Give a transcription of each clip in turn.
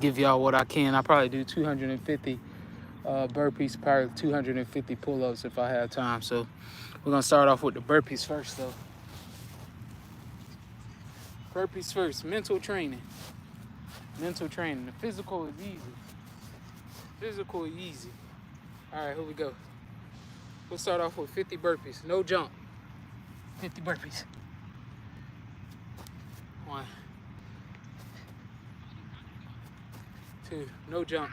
give y'all what I can. I probably do 250 burpees, probably 250 pull-ups if I have time. So we're gonna start off with the burpees first though. Burpees first, mental training. Mental training. The physical is easy. Physical is easy. All right, here we go. We'll start off with 50 burpees, no jump. 50 burpees. 1, 2, no jump.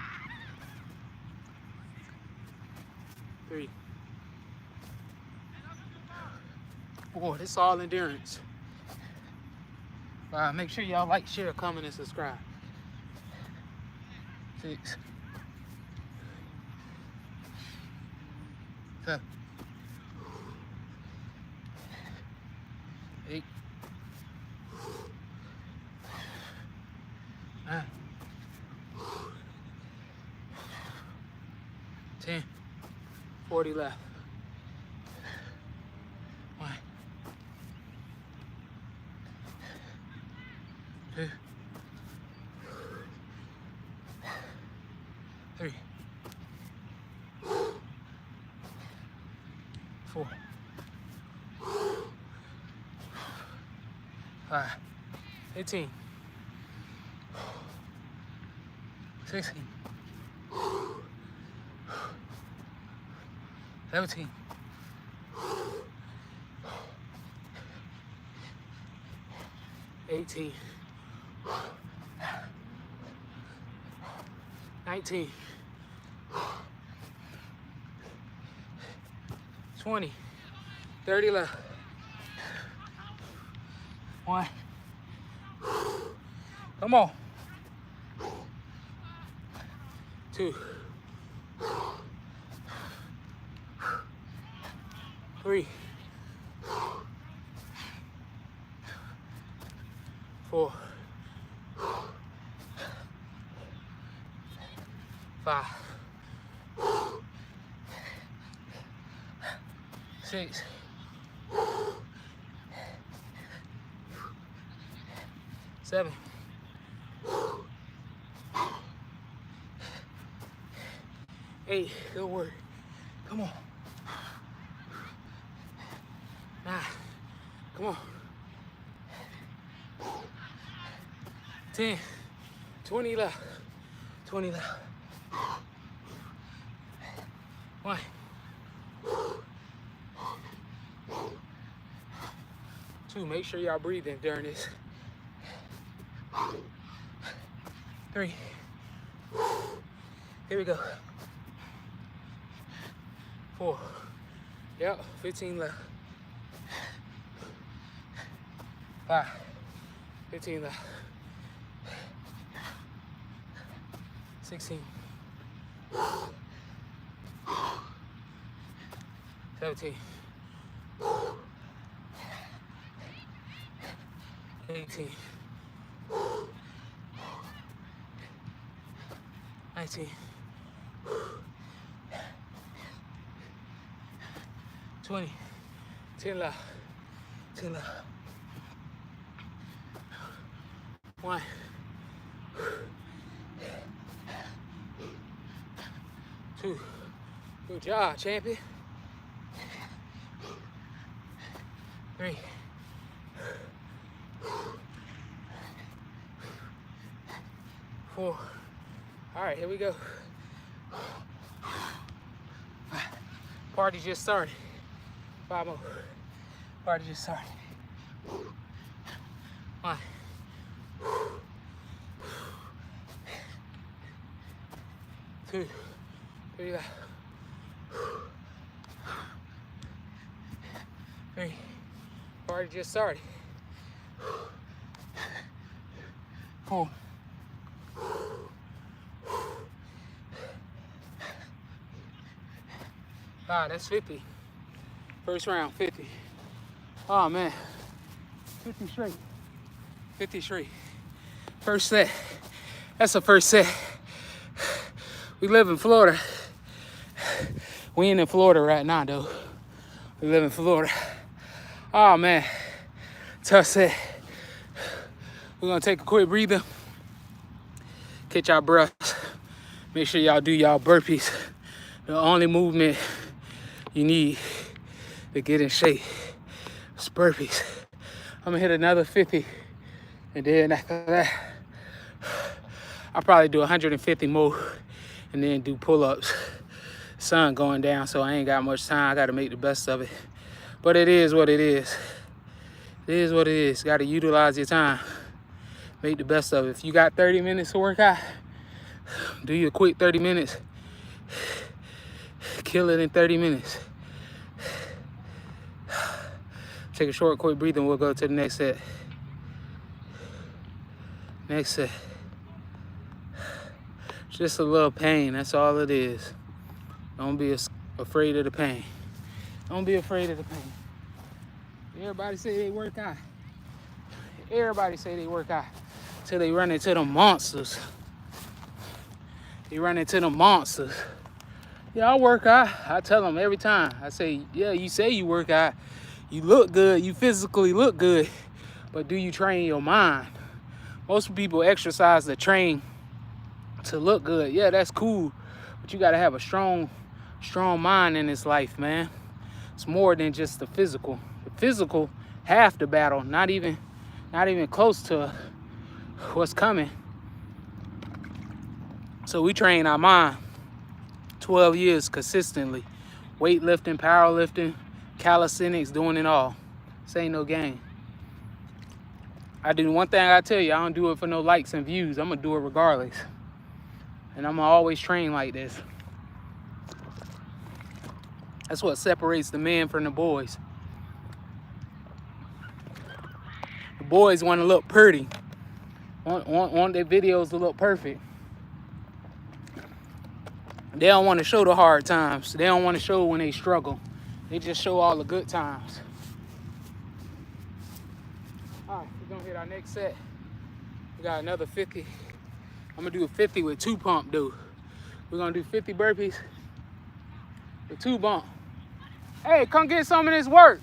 3, 4, this is all endurance. 5, make sure y'all like, share, comment, and subscribe. 6, 7, 8, 9, 10, 40 left. 1, 2, 3, 4, 5, 18, 16, 17, 18, 19, 20, 30 left. 1, come on. 2, 3, 4, 5, 6, 7, 8, good work. Come on. 9, come on. 10, 20 left. 20 left. 1, 2, make sure y'all breathing during this. 3, here we go. 4, yep, 15 left. 5, 15 left. 16, 17, 18, 19, 20, 10 left. 10 left. 1, 2, good job, champion. 3, 4. All right, here we go. Party just started. 5 more. Party just started. 1, 2, 3 left. 3. Party just started. 4. 5, that's 50. First round, 50. Oh man, 50 straight. 50 straight. First set. That's the first set. We live in Florida. We ain't in Florida right now though. We live in Florida. Oh man, tough set. We're gonna take a quick breather. catch our breath. Make sure y'all do y'all burpees. The only movement you need to get in shape is burpees. I'm gonna hit another 50, and then after that, I'll probably do 150 more, and then do pull-ups. Sun going down, so I ain't got much time. I gotta make the best of it. But it is what it is. It is what it is. Gotta utilize your time. Make the best of it. If you got 30 minutes to work out, do your quick 30 minutes. Kill it in 30 minutes. Take a short, quick breathe, and we'll go to the next set. Next set. It's just a little pain, that's all it is. Don't be afraid of the pain. Don't be afraid of the pain. Everybody say they work out. Everybody say they work out till they run into them monsters. They run into them monsters. Yeah, I work out. I tell them every time. I say, yeah, you say you work out. You look good. You physically look good. But do you train your mind? Most people exercise to train to look good. Yeah, that's cool. But you got to have a strong mind in this life, man. It's more than just the physical. The physical, half the battle. Not even close to what's coming. So we train our mind 12 years consistently. Weightlifting, powerlifting, calisthenics, doing it all. This ain't no game. I do one thing I tell you, I don't do it for no likes and views. I'm gonna do it regardless. And I'm gonna always train like this. That's what separates the men from the boys. The boys want to look pretty. Want their videos to look perfect. They don't want to show the hard times. They don't want to show when they struggle. They just show all the good times. All right, we're gonna hit our next set. We got another 50. I'm gonna do a 50 with 2 pump, dude. We're gonna do 50 burpees with 2 bump. Hey, come get some of this work.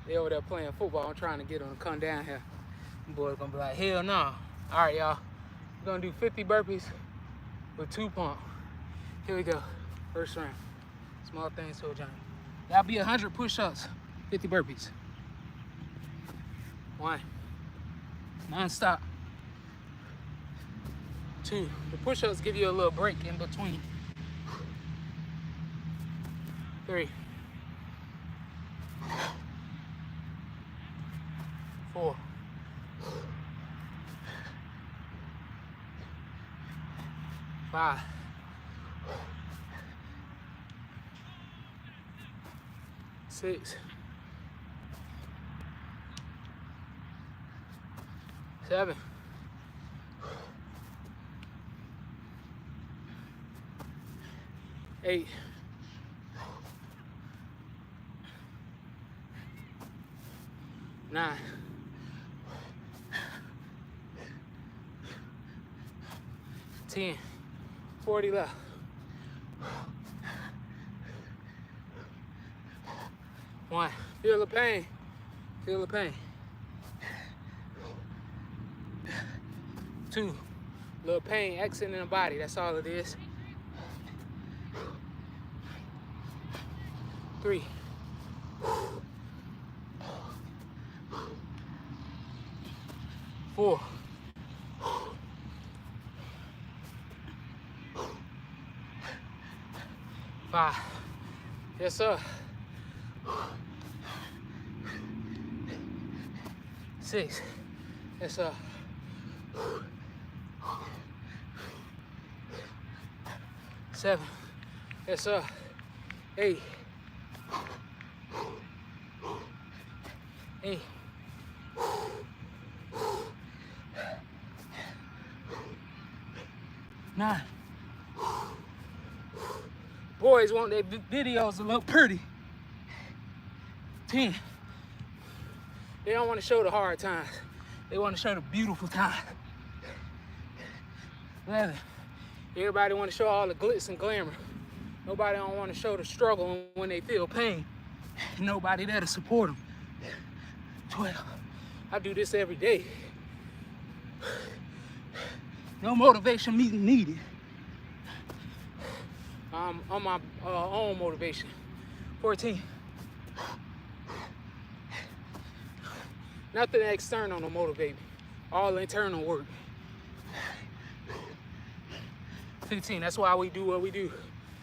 They over there playing football. I'm trying to get them to come down here. Them boys gonna be like, hell no. All right, y'all. We're gonna do 50 burpees with 2 pump. Here we go. First round. Small things to a giant. That'll be 100 push-ups, 50 burpees. 1. Non-stop. 2. The push-ups give you a little break in between. 3. 4. 5. 6. 7. 8. 9. 10. 40 left. 1. Feel the pain. Feel the pain. 2. Little pain exiting the body. That's all it is. 3. 4. 5. Yes, sir. 6. Yes, sir. 7. Yes, sir. 8. 8. 9. Boys want their videos to look pretty. 10. They don't want to show the hard times. They want to show the beautiful times. 11. Everybody want to show all the glitz and glamour. Nobody don't want to show the struggle when they feel pain. Nobody there to support them. 12. I do this every day. No motivation needed. I'm on my own motivation. 14. Nothing external to motivate me. All internal work. 15. That's why we do what we do.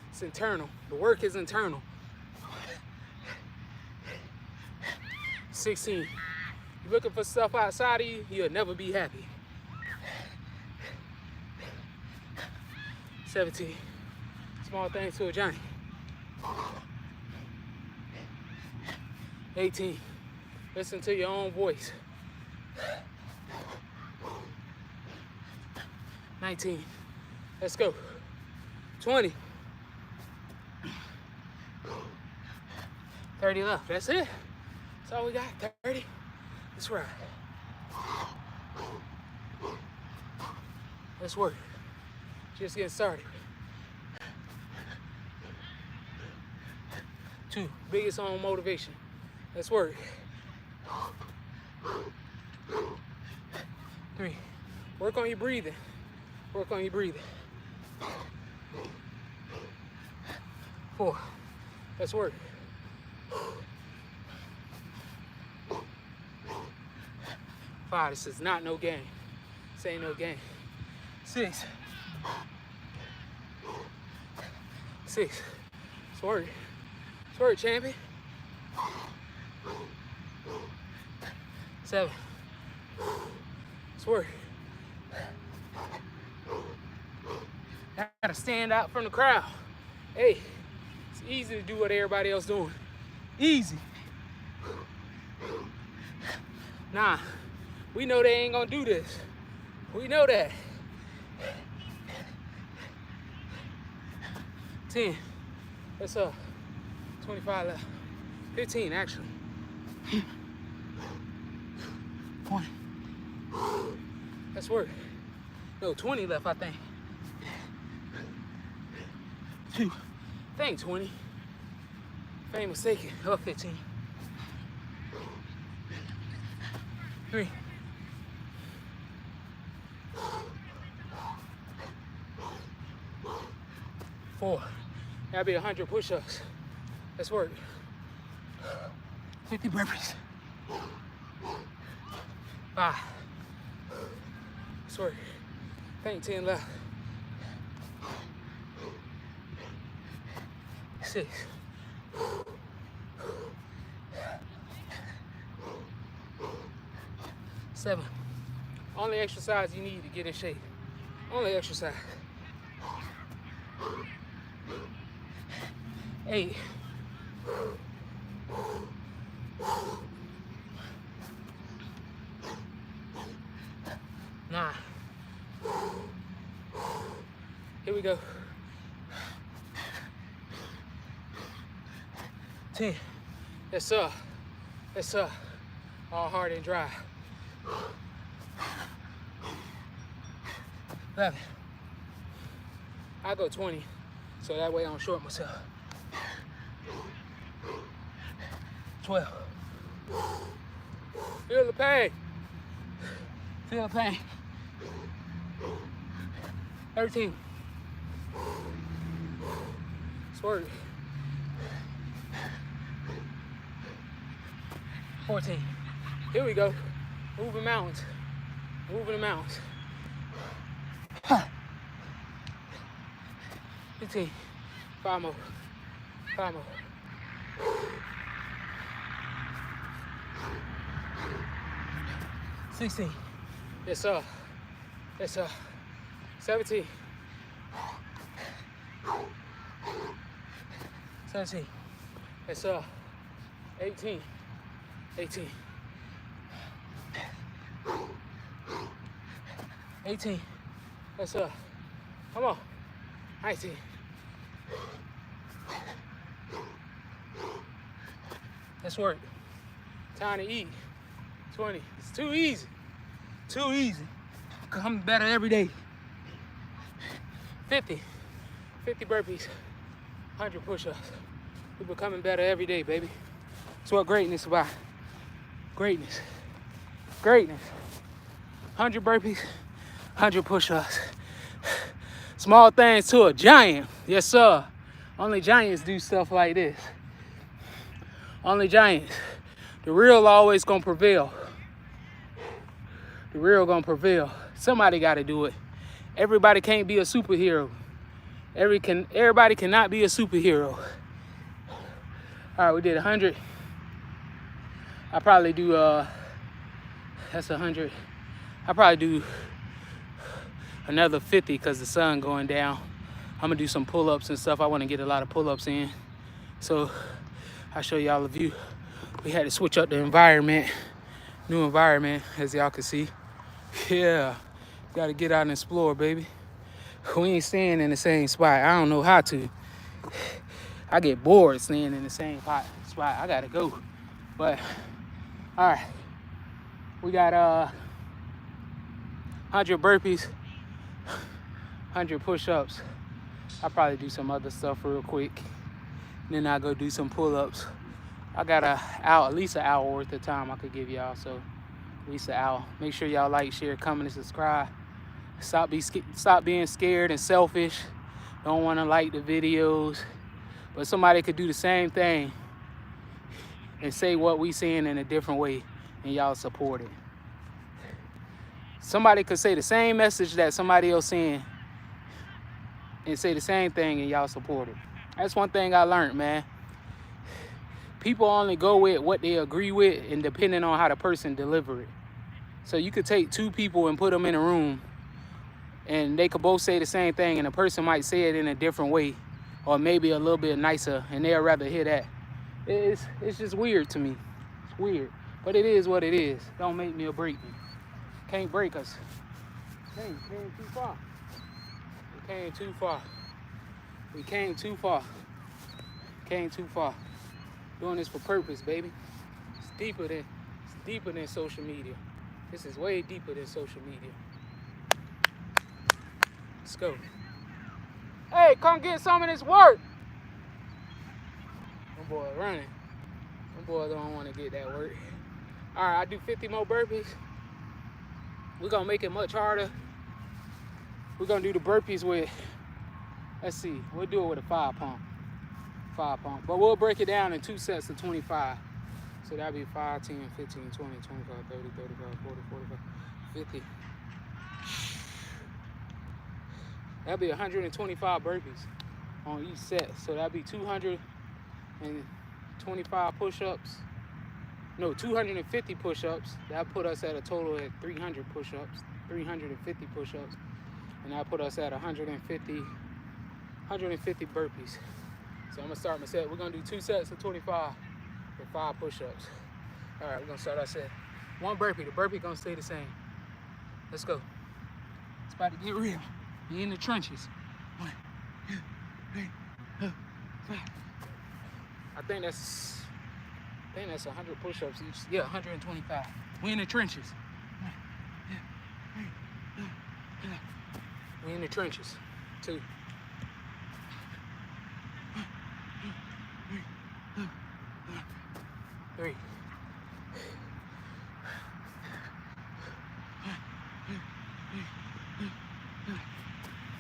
It's internal. The work is internal. 16. You're looking for stuff outside of you, you'll never be happy. 17. Small things to a giant. 18. Listen to your own voice. 19. Let's go. 20. 30 left. That's it. That's all we got. 30. Let's ride. Let's work. Just getting started. 2. Biggest own motivation. Let's work. 3. Work on your breathing. Work on your breathing. 4. Let's work. 5. This is not no game. This ain't no game. 6. 6. Let's work. Let's work, champion. 7. Let's work. I gotta stand out from the crowd. Hey, it's easy to do what everybody else doing. Easy. 9. We know they ain't gonna do this. We know that. 10. That's 25 left. 15 actually. 20. Let's work. No, 20 left, I think. 2. I think 20. If I ain't mistaken. 15. 3. 4. That'll be 100 push-ups. Let's work. 50 burpees. 5. Let's work. I think 10 left. 6. 7. Only exercise you need to get in shape. Only exercise. 8. 9. Here we go. 10. Yes, sir. Yes, sir. All hard and dry. 11. I go 20, so that way I don't short myself. 12. Feel the pain. Feel the pain. 13. Let's work. 14. Here we go. Moving mountains. Moving the mountains. 15. 5 more. 5 more. 16. Yes, sir. Yes, sir. 17. 17. Yes, sir. 18. 18. 18. Yes, sir. Come on. 19. Let's work. Time to eat. 20. It's too easy. Too easy. Become better every day. 50. 50 burpees. 100 push-ups. We're becoming better every day, baby. That's what greatness is about. Greatness. Greatness. 100 burpees, 100 push-ups. Small things to a giant. Yes, sir. Only giants do stuff like this. Only giants. The real always gonna prevail. The real gonna prevail. Somebody gotta do it. Everybody can't be a superhero. Everybody cannot be a superhero. All right, we did 100. I probably do, that's 100. I probably do another 50 because the sun going down. I'm gonna do some pull-ups and stuff. I wanna get a lot of pull-ups in. So I'll show y'all a view. We had to switch up the environment. New environment, as y'all can see. Yeah, gotta get out and explore, baby. We ain't staying in the same spot. I don't know how to. I get bored staying in the same spot. I gotta go. But, all right. We got 100 burpees, 100 push-ups. I'll probably do some other stuff real quick. Then I'll go do some pull-ups. I got at least an hour worth of time I could give y'all, so at least an hour. Make sure y'all like, share, comment, and subscribe. Stop being scared and selfish. Don't want to like the videos. But somebody could do the same thing and say what we saying in a different way, and y'all support it. Somebody could say the same message that somebody else saying and say the same thing, and y'all support it. That's one thing I learned, man. People only go with what they agree with, and depending on how the person deliver it. So you could take two people and put them in a room, and they could both say the same thing, and a person might say it in a different way, or maybe a little bit nicer, and they'll rather hear that. It's just weird to me. It's weird, but it is what it is. Don't make me or break me. Can't break us. Came too far. We came too far. We came too far. Came too far. Doing this for purpose, baby. It's deeper than social media. This is way deeper than social media. Let's go. Hey, come get some of this work. Them boys running. Them boys don't want to get that work. All right, I do 50 more burpees. We're going to make it much harder. We're going to do the burpees with, let's see, we'll do it with a 5 pump. 5 pump. But we'll break it down in 2 sets of 25. So that'll be 5, 10, 15, 20, 25, 30, 35, 40, 45, 50. That'll be 125 burpees on each set. So that'll be 225 push-ups. No, 250 push-ups. That'll put us at a total of 300 push-ups, 350 push-ups. And that'll put us at 150 burpees. So I'm gonna start my set. We're gonna do 2 sets of 25 with 5 push-ups. All right, we're gonna start our set. 1 burpee. The burpee gonna stay the same. Let's go. It's about to get real. We in the trenches. 1, 2, 3, 4, 5. I think that's 100 push-ups each. Yeah, 125. We in the trenches. 1, 2, 3, 4, 5. We in the trenches. 2. 3.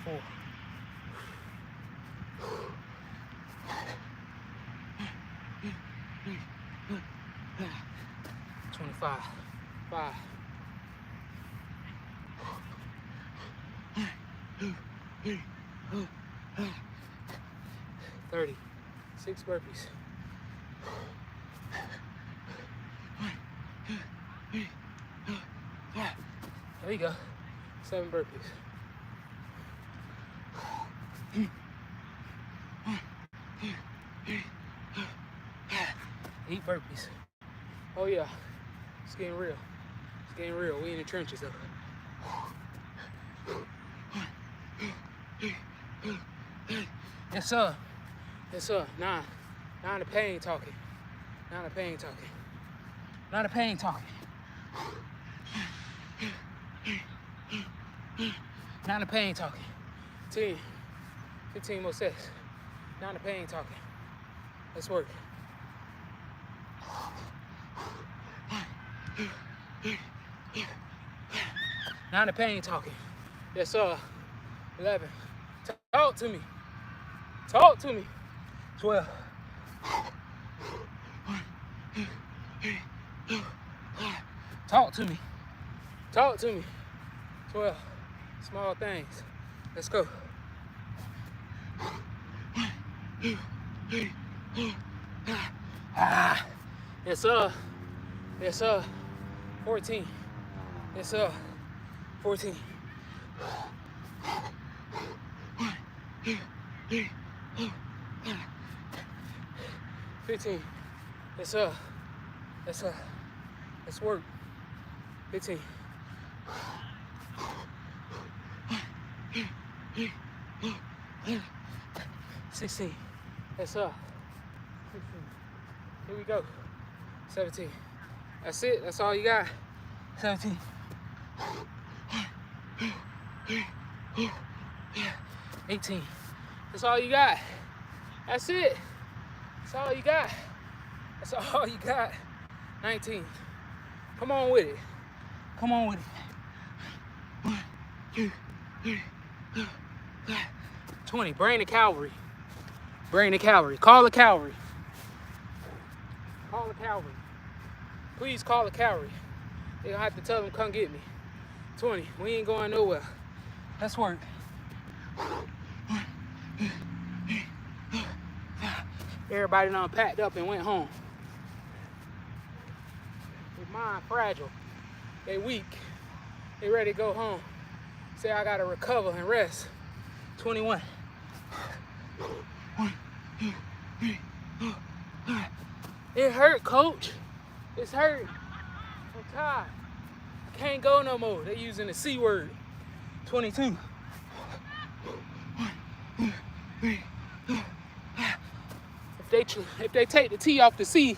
4. 25. 5. 30. 6 burpees. 1, 2, 3, 4, 5. There you go. 7 burpees. 1, 2, 3, 4, 5. 8 burpees. Oh yeah, it's getting real. It's getting real. We in the trenches though. 1, 2, 3, 4, 5. Yes sir. Yes sir. 9. 9 the pain talking. 9 the pain talking. 9 the pain talking. 9 the pain talking. 10. 15 more sets. 9 the pain talking. Let's work. 1, 2, 3, Now the pain talking. Yes, sir. 11. Talk to me. Talk to me. 12. Talk to me. Talk to me. 12. Small things. Let's go. Yes, sir. Yes, sir. 14. Yes, sir. 14. 15. Yes, sir. Yes, sir. Let's work. 15. 16. Yes, sir. 16. Here we go. 17. That's it. That's all you got. 17. 18. That's all you got. That's it. That's all you got. That's all you got. 19. Come on with it. Come on with it. 1, 2, 3, 4, 5. 20. Bring the cavalry. Bring the cavalry. Call the cavalry. Call the cavalry. Please call the cavalry. They'll have to tell them, come get me. 20. We ain't going nowhere. Let's work. 1, 2, 3, 4, 5. Everybody done packed up and went home. Their mind fragile. They weak. They ready to go home. Say I gotta recover and rest. 21. 1, 2, 3, 4, 5. It hurt, coach. It's hurt. I'm tired. I can't go no more. They using the C word. 22. 1, 2, 3, 4, 5. If they take the T off the C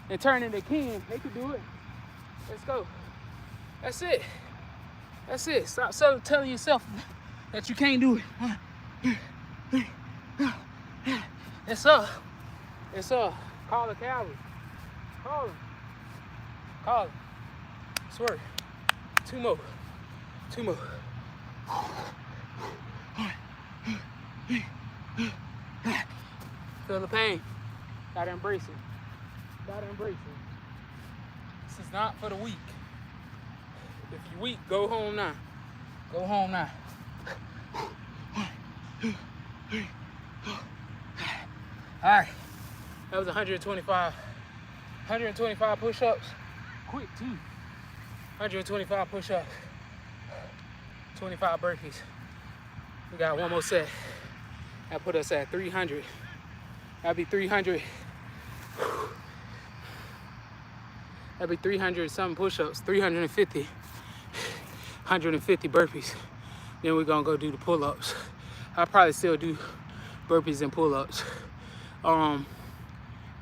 and turn into King, they could do it. Let's go. That's it. That's it. Stop telling yourself that you can't do it. 1, 2, 3, 4. Yes, sir. Yes, sir. Call the cavalry. Call them. Call them. Swerve. 2 more. 2 more. 1, 2, 3, 4, 5. Feel the pain. Gotta embrace it. Gotta embrace it. This is not for the weak. If you're weak, go home now. Go home now. 1, 2, 3, 4, 5. All right. That was 125. 125 push-ups. Quick, too. 125 push-ups. 25 burpees. We got one more set. That put us at 300. That'd be 300. That'd be 300 something push-ups. 350. 150 burpees. Then we're gonna go do the pull-ups. I'll probably still do burpees and pull-ups.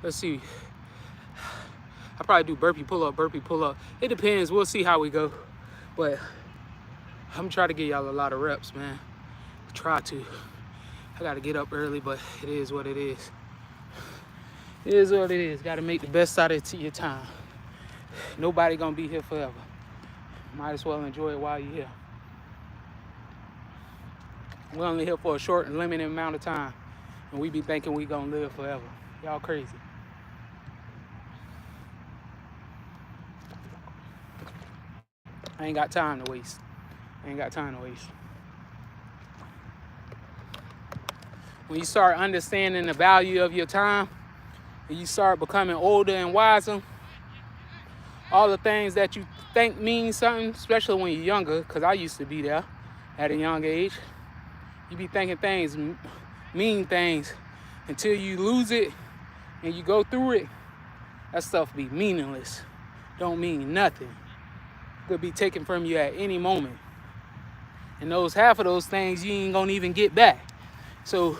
Let's see. I'll probably do burpee pull-up. It depends. We'll see how we go. But I'm trying to get y'all a lot of reps, man. Try to. I gotta get up early, but it is what it is. It is what it is. Gotta make the best out of your time. Nobody gonna be here forever. Might as well enjoy it while you're here. We're only here for a short and limited amount of time. And we be thinking we gonna live forever. Y'all crazy. I ain't got time to waste. When you start understanding the value of your time, and you start becoming older and wiser, all the things that you think mean something, especially when you're younger, because I used to be there at a young age, you be thinking things mean things until you lose it and you go through it. That stuff be meaningless. Don't mean nothing. Could be taken from you at any moment. And half of those things you ain't gonna even get back. So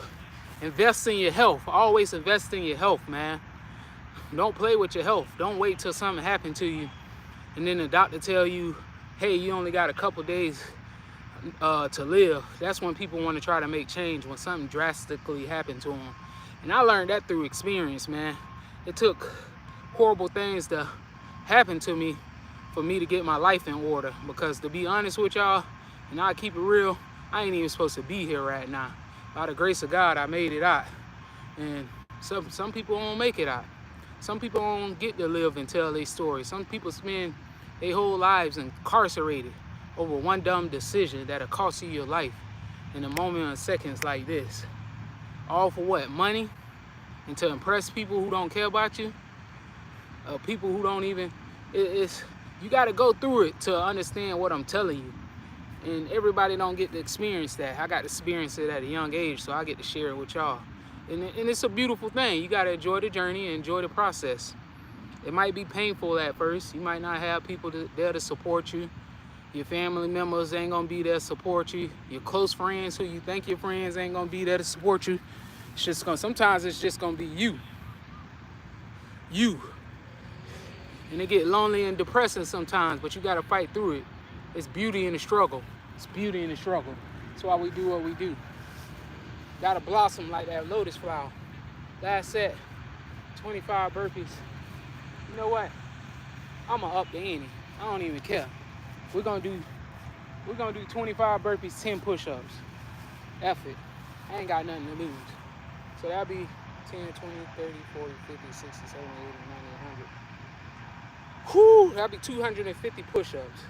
invest in your health. Always invest in your health, man. Don't play with your health. Don't wait till something happened to you and then the doctor tell you, hey, you only got a couple days to live. That's when people want to try to make change, when something drastically happened to them. And I learned that through experience, man. It took horrible things to happen to me for me to get my life in order. Because to be honest with y'all, and I keep it real, I ain't even supposed to be here right now. By the grace of God, I made it out. And some people won't make it out. Some people don't get to live and tell their story. Some people spend their whole lives incarcerated over one dumb decision that'll cost you your life in a moment of seconds like this. All for what? Money? And to impress people who don't care about you? People who don't even... You got to go through it to understand what I'm telling you. And everybody don't get to experience that. I got to experience it at a young age, so I get to share it with y'all. And it's a beautiful thing. You got to enjoy the journey and enjoy the process. It might be painful at first. You might not have people there to support you. Your family members ain't going to be there to support you. Your close friends who you think your friends ain't going to be there to support you. Sometimes it's just going to be you. You. And it get lonely and depressing sometimes, but you got to fight through it. It's beauty in the struggle. It's beauty in the struggle. That's why we do what we do. Gotta blossom like that lotus flower. Last set, 25 burpees. You know what? I'ma up the ante. I don't even care. We're gonna do 25 burpees, 10 push-ups. F it. I ain't got nothing to lose. So that'll be 10, 20, 30, 40, 50, 60, 70, 80, 90, 100. Whew, that'll be 250 push-ups.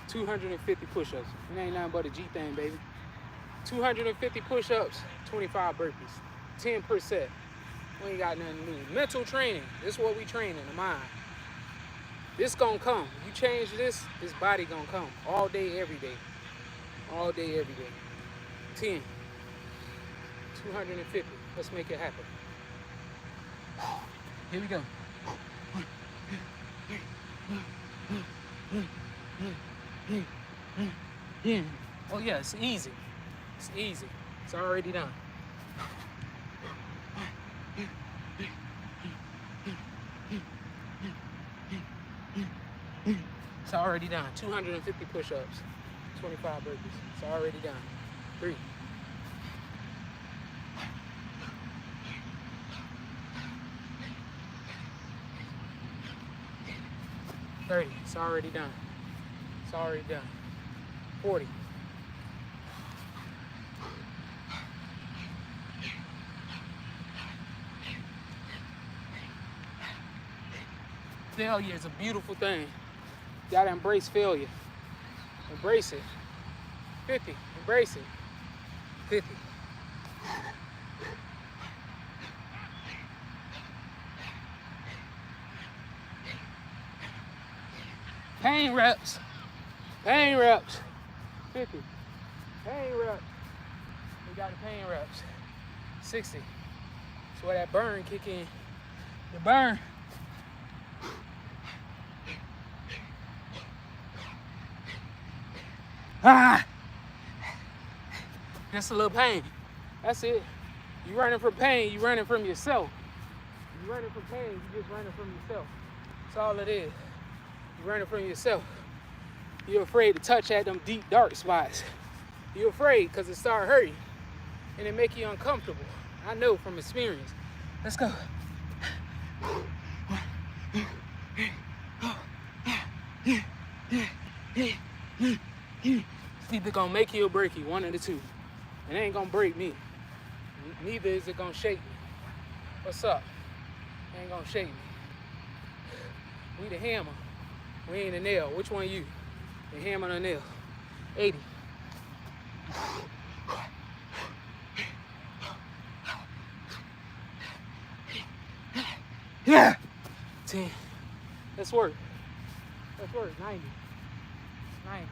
250 push-ups. It ain't nothing but a G thing, baby. 250 push-ups, 25 burpees. 10 per set. We ain't got nothing to lose. Mental training. This is what we train in the mind. This gonna come. You change this body gonna come. All day, every day. All day, every day. 10. 250. Let's make it happen. Here we go. Oh yeah, it's easy. It's easy. It's already done. It's already done. 250 push-ups, 25 burpees. It's already done. 3. 30. It's already done. It's already done. 40. Failure is a beautiful thing. You gotta embrace failure. Embrace it. 50. Embrace it. 50. Pain reps. Pain reps. 50. Pain reps. We got the pain reps. 60. That's where that burn kick in. The burn. Ah! Just a little pain. That's it. You running from pain, you running from yourself. You running from pain, you just running from yourself. That's all it is. You running from yourself. You're afraid to touch at them deep, dark spots. You're afraid because it start hurting and it make you uncomfortable. I know from experience. Let's go. It's either gonna make you or break you, one of the two. It ain't gonna break me. Neither is it gonna shake me. What's up? It ain't gonna shake me. We the hammer. We ain't the nail. Which one you? The hammer or the nail? 80. Yeah. 10. Let's work. Let's work. 90. 90.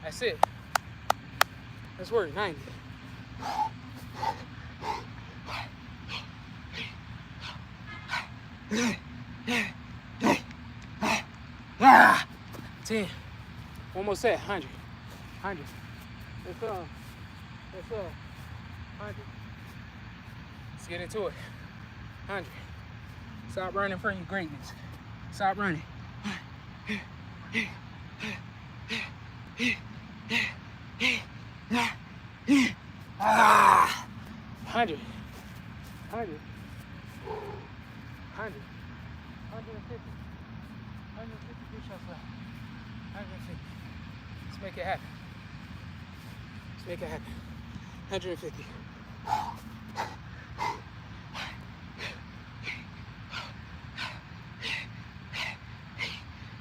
That's it. Let's work. 90. Ah. 10. One more set. 100. 100. Let's 100. Let's get into it. 100. Stop running from your greatness. Stop running. Ah. 100. 100. 100. 150. 150 push-ups left. make it happen. Let's make it happen. 150.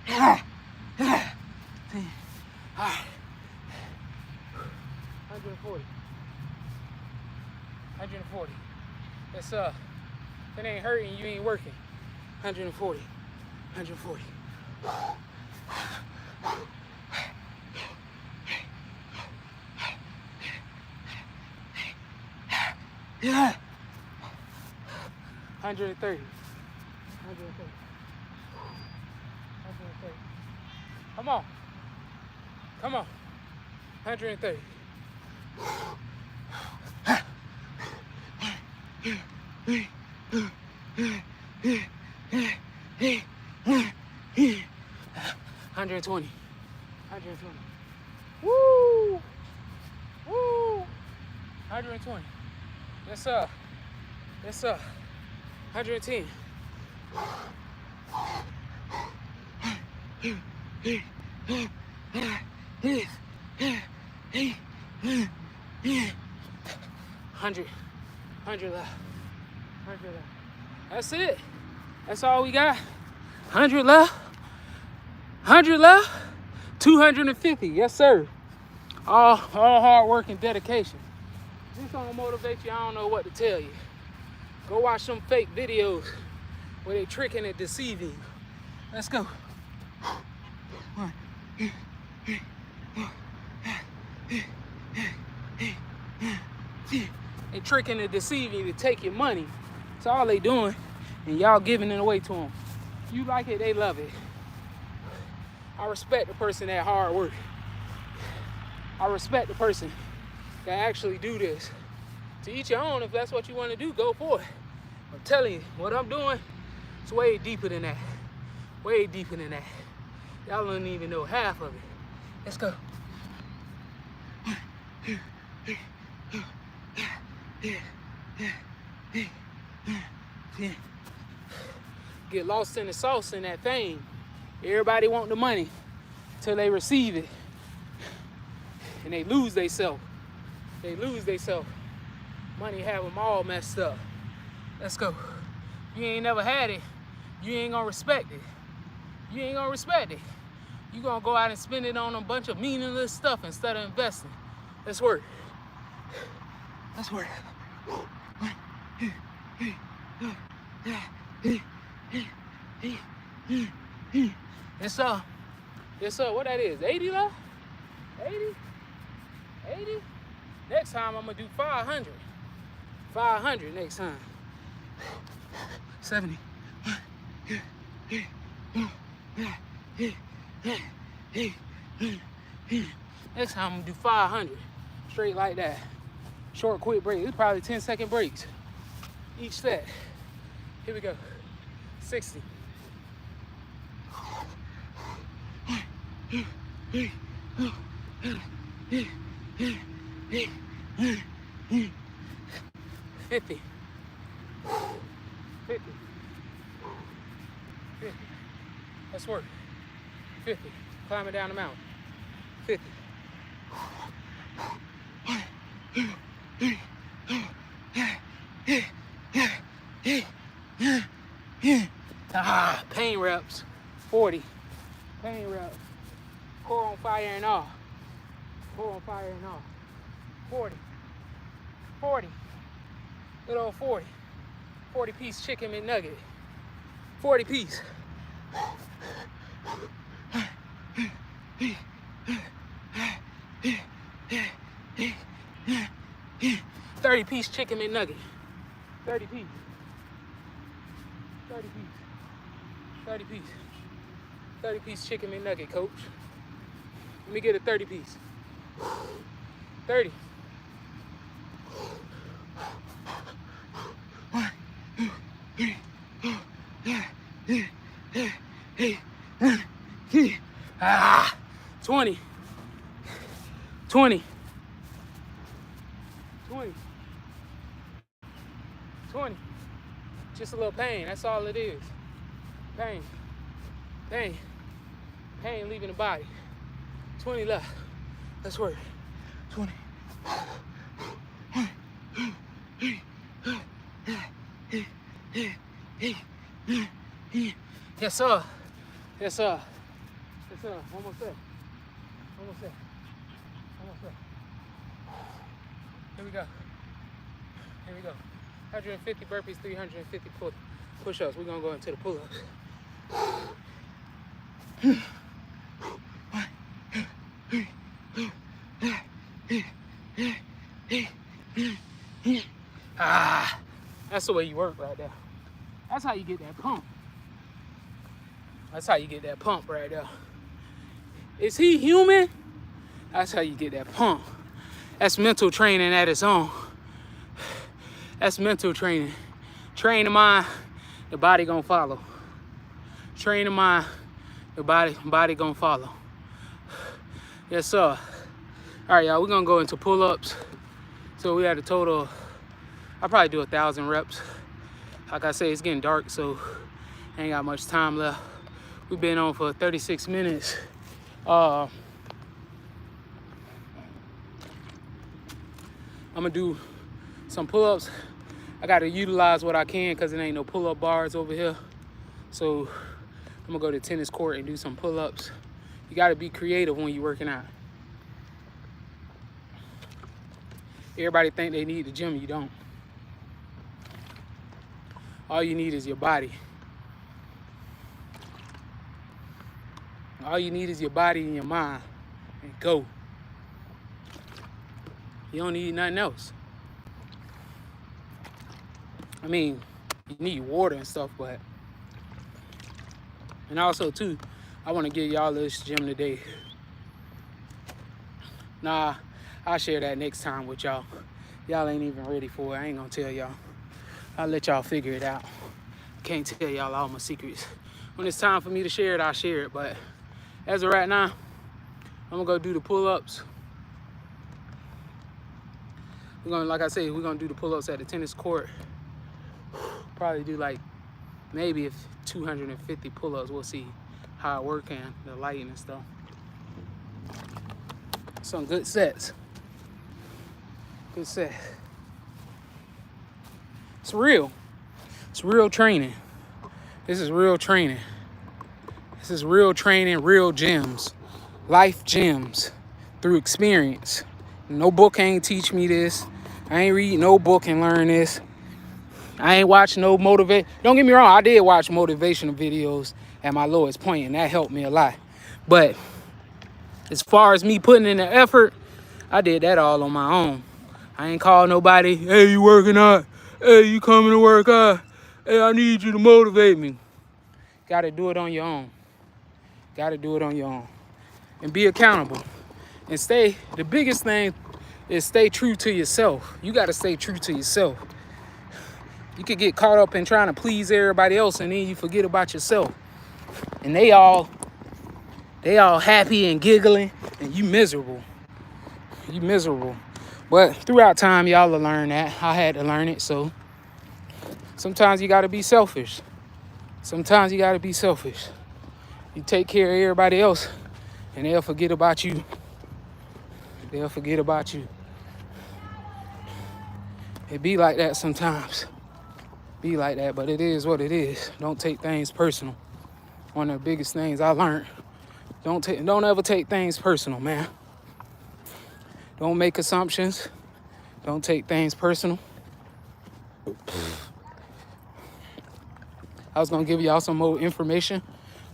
All right. 140. 140. That's if it ain't hurting, you ain't working. 140. 140. Yeah. 130. 130. 130. Come on. Come on. 130. 120. 120. Woo! Woo! 120. Yes, sir. Yes, sir. 110. 100 left. 100 left. That's it. That's all we got. 100 left. 100 left. 250. Yes, sir. All hard work and dedication. If this don't motivate you, I don't know what to tell you. Go watch some fake videos where they tricking and deceiving you. Let's go. They tricking and deceiving you to take your money. That's all they doing, and y'all giving it away to them. You like it, they love it. I respect the person that hard work. I respect the person that actually do this. To each your own. If that's what you want to do, go for it. I'm telling you, what I'm doing is way deeper than that. Way deeper than that. Y'all don't even know half of it. Let's go. Get lost in the sauce in that thing. Everybody want the money till they receive it. And they lose themselves. They lose themselves. Money have them all messed up. Let's go. You ain't never had it, you ain't gonna respect it. You ain't gonna respect it. You gonna go out and spend it on a bunch of meaningless stuff instead of investing. Let's work. Let's work. Yes, sir. What that is? 80 left? 80? 80? Next time I'm gonna do 500. 500 next time. 70. Next time I'm gonna do 500. Straight like that. Short, quick break. It's probably 10-second breaks each set. Here we go. 60. 50. 50. 50. Let's work. 50. Climbing down the mountain. 50. Pain reps. 40. Pain reps. Core on fire and all. Core on fire and all. 40. 40. Good old 40. 40-piece chicken McNugget. 40-piece. 30-piece chicken McNugget. 30-piece. 30-piece. 30-piece. 30-piece chicken McNugget, coach. Let me get a 30-piece. 30. 20. 20. 20. 20. Just a little pain. That's all it is. Pain. Pain. Pain leaving the body. 20 left. Let's work. 20. Yes, sir. Yes, sir. Yes, sir. Almost there. Almost there. Almost there. Here we go. Here we go. 150 burpees, 350 push-ups. We're going to go into the pull-ups. Ah, that's the way you work right there. That's how you get that pump. That's how you get that pump right there. Is he human? That's how you get that pump. That's mental training at its own. That's mental training. Train the mind, the body gonna follow. Train the mind, the body gonna follow. Yes, sir. All right, y'all, we're gonna go into pull-ups. So we had a total, I'll probably do 1,000 reps. Like I say, it's getting dark, so ain't got much time left. We've been on for 36 minutes. I'm gonna do some pull-ups. I gotta utilize what I can because there ain't no pull-up bars over here. So I'm gonna go to the tennis court and do some pull-ups. You gotta be creative when you're working out. Everybody think they need the gym, you don't. All you need is your body. All you need is your body and your mind. And go. You don't need nothing else. I mean, you need water and stuff, but... And also, too, I want to give y'all this gym today. Nah, I'll share that next time with y'all. Y'all ain't even ready for it. I ain't gonna tell y'all. I'll let y'all figure it out. Can't tell y'all all my secrets. When it's time for me to share it, I'll share it. But as of right now, I'm gonna go do the pull-ups. We're gonna, like I said, we're gonna do the pull-ups at the tennis court. Probably do like maybe 250 pull-ups. We'll see how it works and the lighting and stuff. Some good sets. Good set. It's real. It's real training. This is real training. This is real training, real gyms. Life gyms through experience. No book ain't teach me this. I ain't read no book and learn this. I ain't watch no Don't get me wrong, I did watch motivational videos at my lowest point, and that helped me a lot. But as far as me putting in the effort, I did that all on my own. I ain't called nobody, hey, you working out? Hey, you coming to work out? Hey, I need you to motivate me. Gotta do it on your own. Gotta do it on your own. And be accountable. And the biggest thing is stay true to yourself. You gotta stay true to yourself. You could get caught up in trying to please everybody else and then you forget about yourself. And they all happy and giggling and you miserable. You miserable. But throughout time, y'all will learn that. I had to learn it, so sometimes you gotta be selfish. Sometimes you gotta be selfish. You take care of everybody else and they'll forget about you. They'll forget about you. It be like that sometimes. Be like that, but it is what it is. Don't take things personal. One of the biggest things I learned. Don't ever take things personal, man. Don't make assumptions. Don't take things personal. I was gonna give y'all some more information,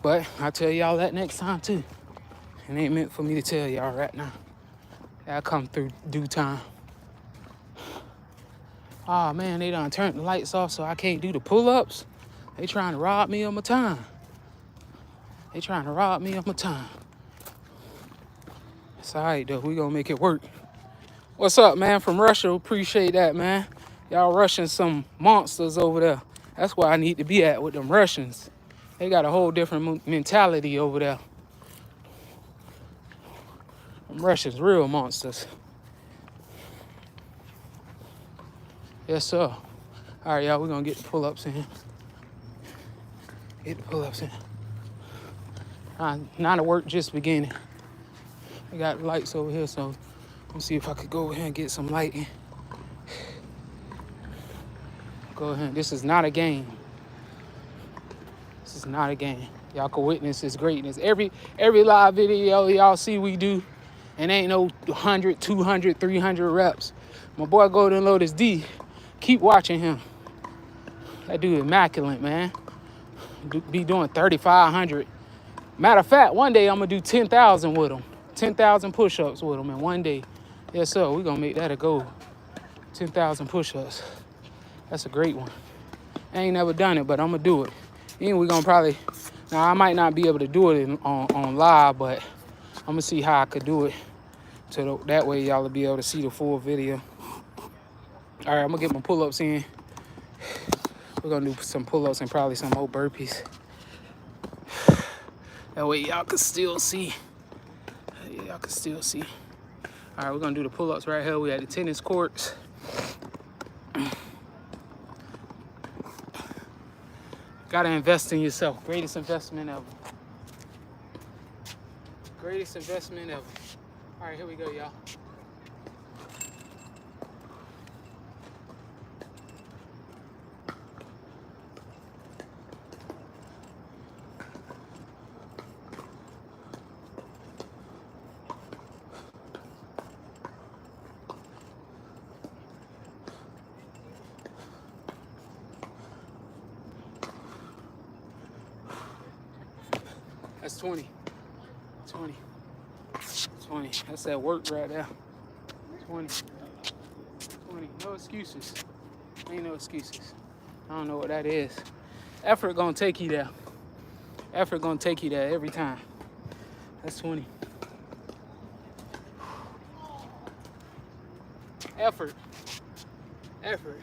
but I'll tell y'all that next time too. It ain't meant for me to tell y'all right now. That'll come through due time. Oh man, they done turned the lights off so I can't do the pull-ups. They trying to rob me of my time. They trying to rob me of my time. It's all right though, we gonna make it work. What's up, man, from Russia? Appreciate that, man. Y'all Russians some monsters over there. That's where I need to be at with them Russians. They got a whole different mentality over there. Them Russians, real monsters. Yes, sir. All right, y'all, we're gonna get the pull-ups in. Get the pull-ups in. Now the work just beginning. I got lights over here, so let me see if I could go over here and get some lighting. Go ahead. This is not a game. This is not a game. Y'all can witness his greatness. Every live video y'all see we do, and ain't no 100, 200, 300 reps. My boy Goldenlotus D, keep watching him. That dude immaculate, man. Be doing 3,500. Matter of fact, one day I'm gonna do 10,000 with him. 10,000 push-ups with him in one day. Yes, sir. We're gonna make that a goal. 10,000 push-ups. That's a great one. I ain't never done it, but I'm gonna do it. And we're gonna probably, now I might not be able to do it on live, but I'm gonna see how I could do it. So that way y'all will be able to see the full video. All right, I'm gonna get my pull-ups in. We're gonna do some pull-ups and probably some more burpees. That way y'all can still see. Y'all can still see. All right, we're gonna do the pull-ups right here. We at the tennis courts. Gotta invest in yourself. Greatest investment ever. Greatest investment ever. All right, here we go, y'all. That's 20. 20. 20. That's that work right there. 20. 20. No excuses. Ain't no excuses. I don't know what that is. Effort gonna take you there. Effort gonna take you there every time. That's 20. Effort. Effort.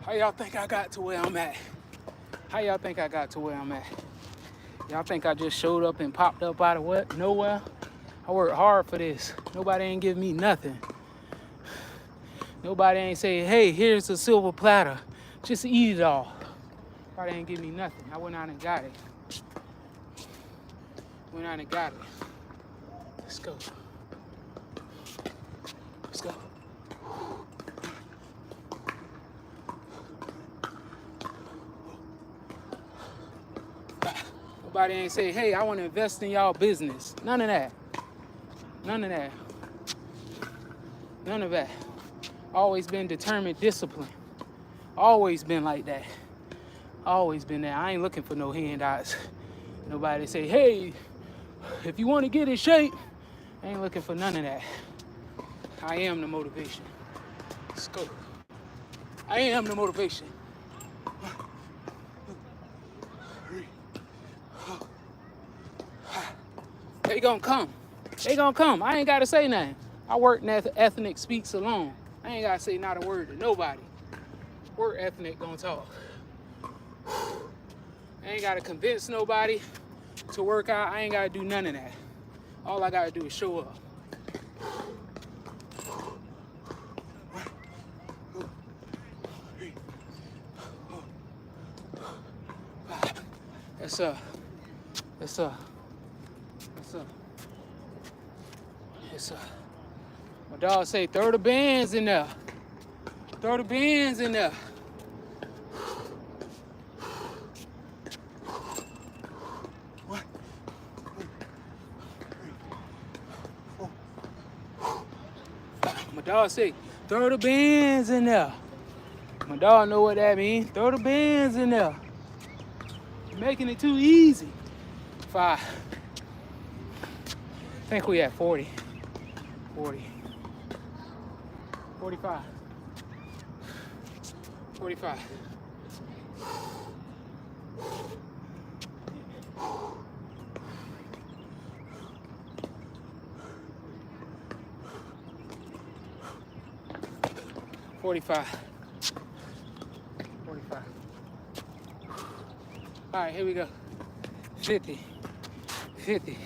How y'all think I got to where I'm at? How y'all think I got to where I'm at? Y'all think I just showed up and popped up out of what? Nowhere? I worked hard for this. Nobody ain't give me nothing. Nobody ain't say, hey, here's a silver platter. Just eat it all. Nobody ain't give me nothing. I went out and got it. Went out and got it. Let's go. Let's go. Nobody ain't say, hey, I want to invest in y'all business. None of that. None of that. None of that. Always been determined, discipline. Always been like that. Always been there. I ain't looking for no handouts. Nobody say, hey, if you want to get in shape, I ain't looking for none of that. I am the motivation. Let's go. I am the motivation. They gonna come. They gonna come. I ain't gotta say nothing. I work in ethnic speaks alone. I ain't gotta say not a word to nobody. Work ethnic gonna talk. I ain't gotta convince nobody to work out. I ain't gotta do none of that. All I gotta do is show up. Yes, sir. Yes, sir. Yes, sir. Yes, sir. My dog say, throw the bands in there. Throw the bands in there. My dog say, throw the bands in there. My dog know what that means. Throw the bands in there. You're making it too easy. 5. I think we at 40. 40. 45. 45. $45. All right, here we go. 50. 50.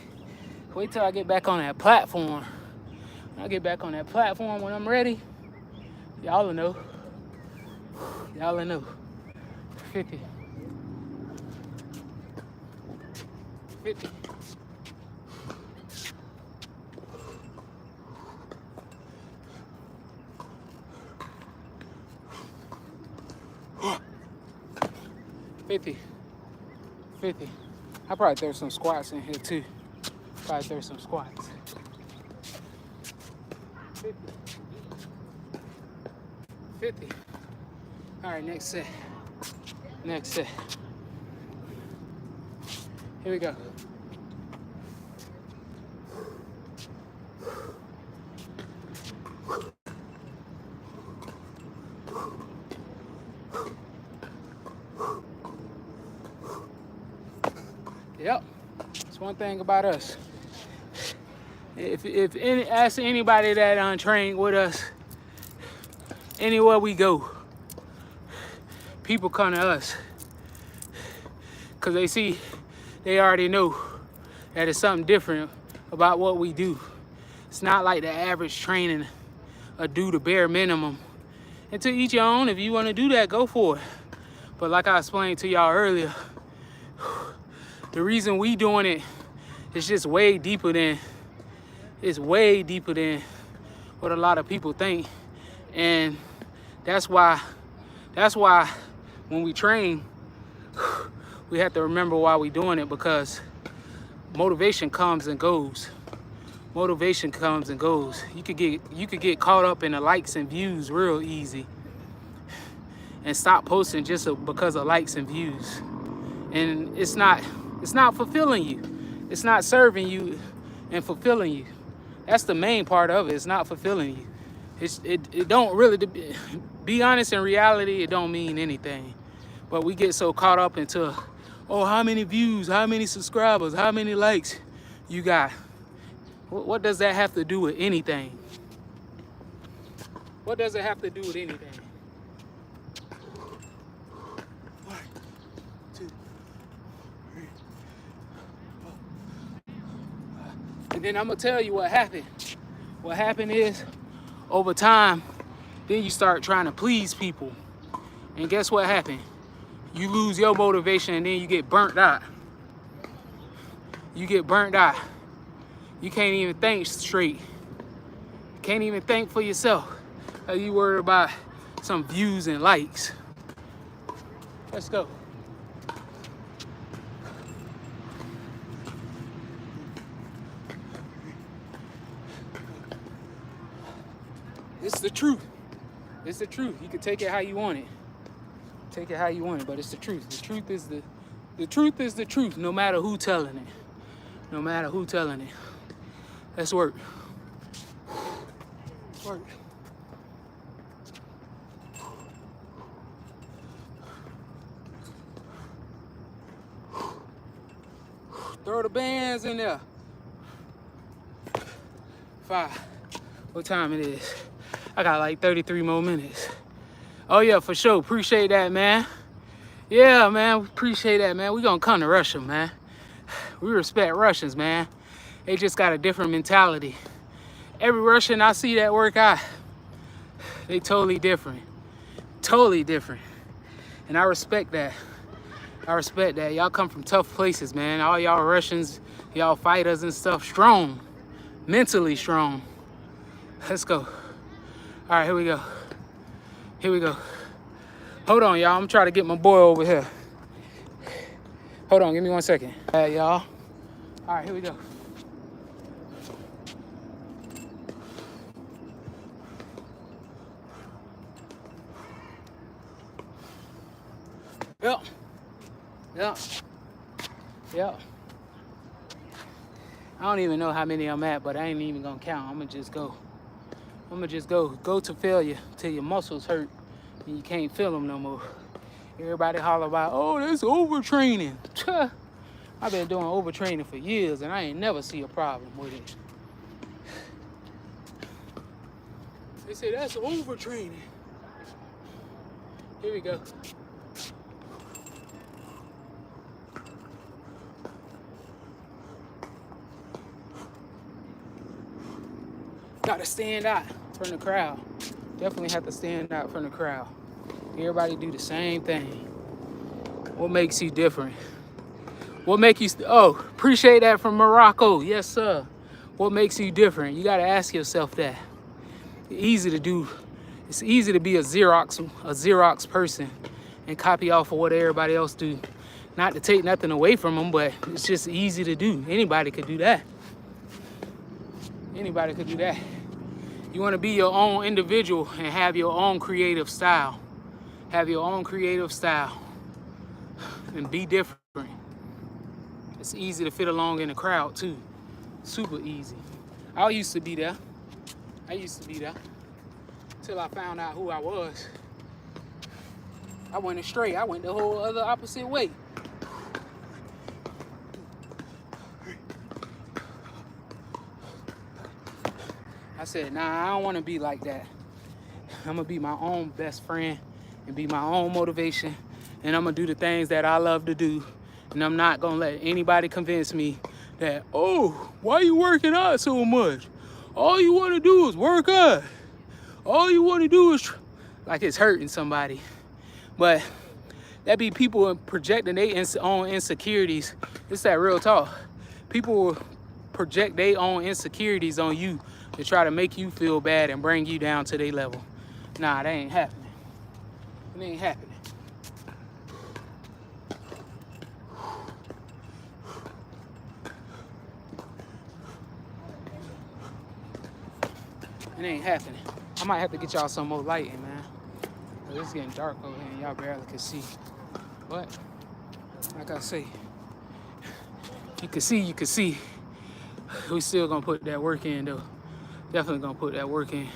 Wait till I get back on that platform. When I get back on that platform when I'm ready, y'all will know. Y'all will know. 50. 50. 50. 50. I probably throw some squats in here too. Probably throw some squats. 50. 50. All right, next set. Next set. Here we go. Yep, it's one thing about us. Ask anybody that untrained with us, anywhere we go, people come to us because they already know that it's something different about what we do. It's not like the average training or do the bare minimum. And to each your own, if you want to do that, go for it. But like I explained to y'all earlier, the reason we doing it is just way deeper than what a lot of people think. And that's why when we train, we have to remember why we doing it, because motivation comes and goes. Motivation comes and goes. You could get caught up in the likes and views real easy and stop posting just because of likes and views. And it's not fulfilling you. It's not serving you and fulfilling you. That's the main part of it. It's not fulfilling you. It don't really, be honest, in reality, it don't mean anything. But we get so caught up into, oh, how many views, how many subscribers, how many likes you got. What does that have to do with anything? What does it have to do with anything? 1, 2, 3, 4, 5. And then I'm gonna tell you what happened. What happened is, over time, then you start trying to please people. And guess what happened? You lose your motivation and then you get burnt out. You get burnt out. You can't even think straight. Can't even think for yourself. You worried about some views and likes. Let's go. It's the truth. It's the truth. You can take it how you want it. Take it how you want it, but it's the truth. The truth is the truth, no matter who telling it. No matter who telling it. Let's work. Work. Throw the bands in there. 5. What time it is? I got like 33 more minutes. Oh yeah, for sure. Appreciate that, man. Yeah, man. Appreciate that, man. We gonna come to Russia, man. We respect Russians, man. They just got a different mentality. Every Russian I see that work out, they totally different. Totally different. And I respect that. I respect that. Y'all come from tough places, man. All y'all Russians, y'all fighters and stuff, strong. Mentally strong. Let's go. All right, here we go. Here we go. Hold on, y'all. I'm trying to get my boy over here. Hold on, give me 1 second. All right, y'all. All right, here we go. Yep. Yep. Yep. I don't even know how many I'm at, but I ain't even gonna count. I'm gonna just go. I'm gonna just go. Go to failure till your muscles hurt and you can't feel them no more. Everybody holler about, oh, that's overtraining. I've been doing overtraining for years and I ain't never see a problem with it. They say that's overtraining. Here we go. Gotta stand out from the crowd. Definitely have to stand out from the crowd. Everybody do the same thing. What makes you different? What make you, oh, appreciate that from Morocco. Yes, sir. What makes you different? You gotta ask yourself that. Easy to do. It's easy to be a Xerox person and copy off of what everybody else do. Not to take nothing away from them, but it's just easy to do. Anybody could do that. Anybody could do that. You want to be your own individual and have your own creative style. Have your own creative style and be different. It's easy to fit along in the crowd too. Super easy. I used to be there. Until I found out who I was. I went astray. I went the whole other opposite way. I said, nah, I don't want to be like that. I'm going to be my own best friend and be my own motivation. And I'm going to do the things that I love to do. And I'm not going to let anybody convince me that, oh, why you working out so much? All you want to do is work out. All you want to do is, like it's hurting somebody. But that be people projecting their own insecurities. It's that real talk. People will project their own insecurities on you to try to make you feel bad and bring you down to their level. Nah, that ain't happening. It ain't happening. It ain't happening. I might have to get y'all some more lighting, man. It's getting dark over here and y'all barely can see. But, like I say, you can see. We still gonna put that work in though. Definitely gonna put that work in.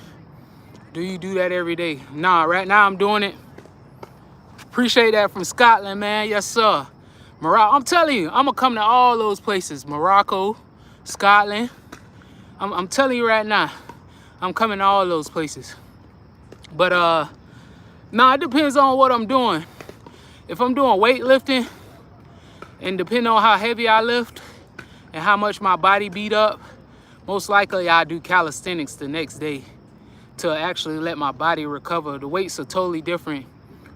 Do you do that every day? Nah, right now I'm doing it. Appreciate that from Scotland, man. Yes, sir. Morocco, I'm telling you, I'm gonna come to all those places. Morocco, Scotland. I'm telling you right now, I'm coming to all those places. But nah, it depends on what I'm doing. If I'm doing weightlifting, and depending on how heavy I lift and how much my body beat up, most likely I do calisthenics the next day to actually let my body recover. The weights are totally different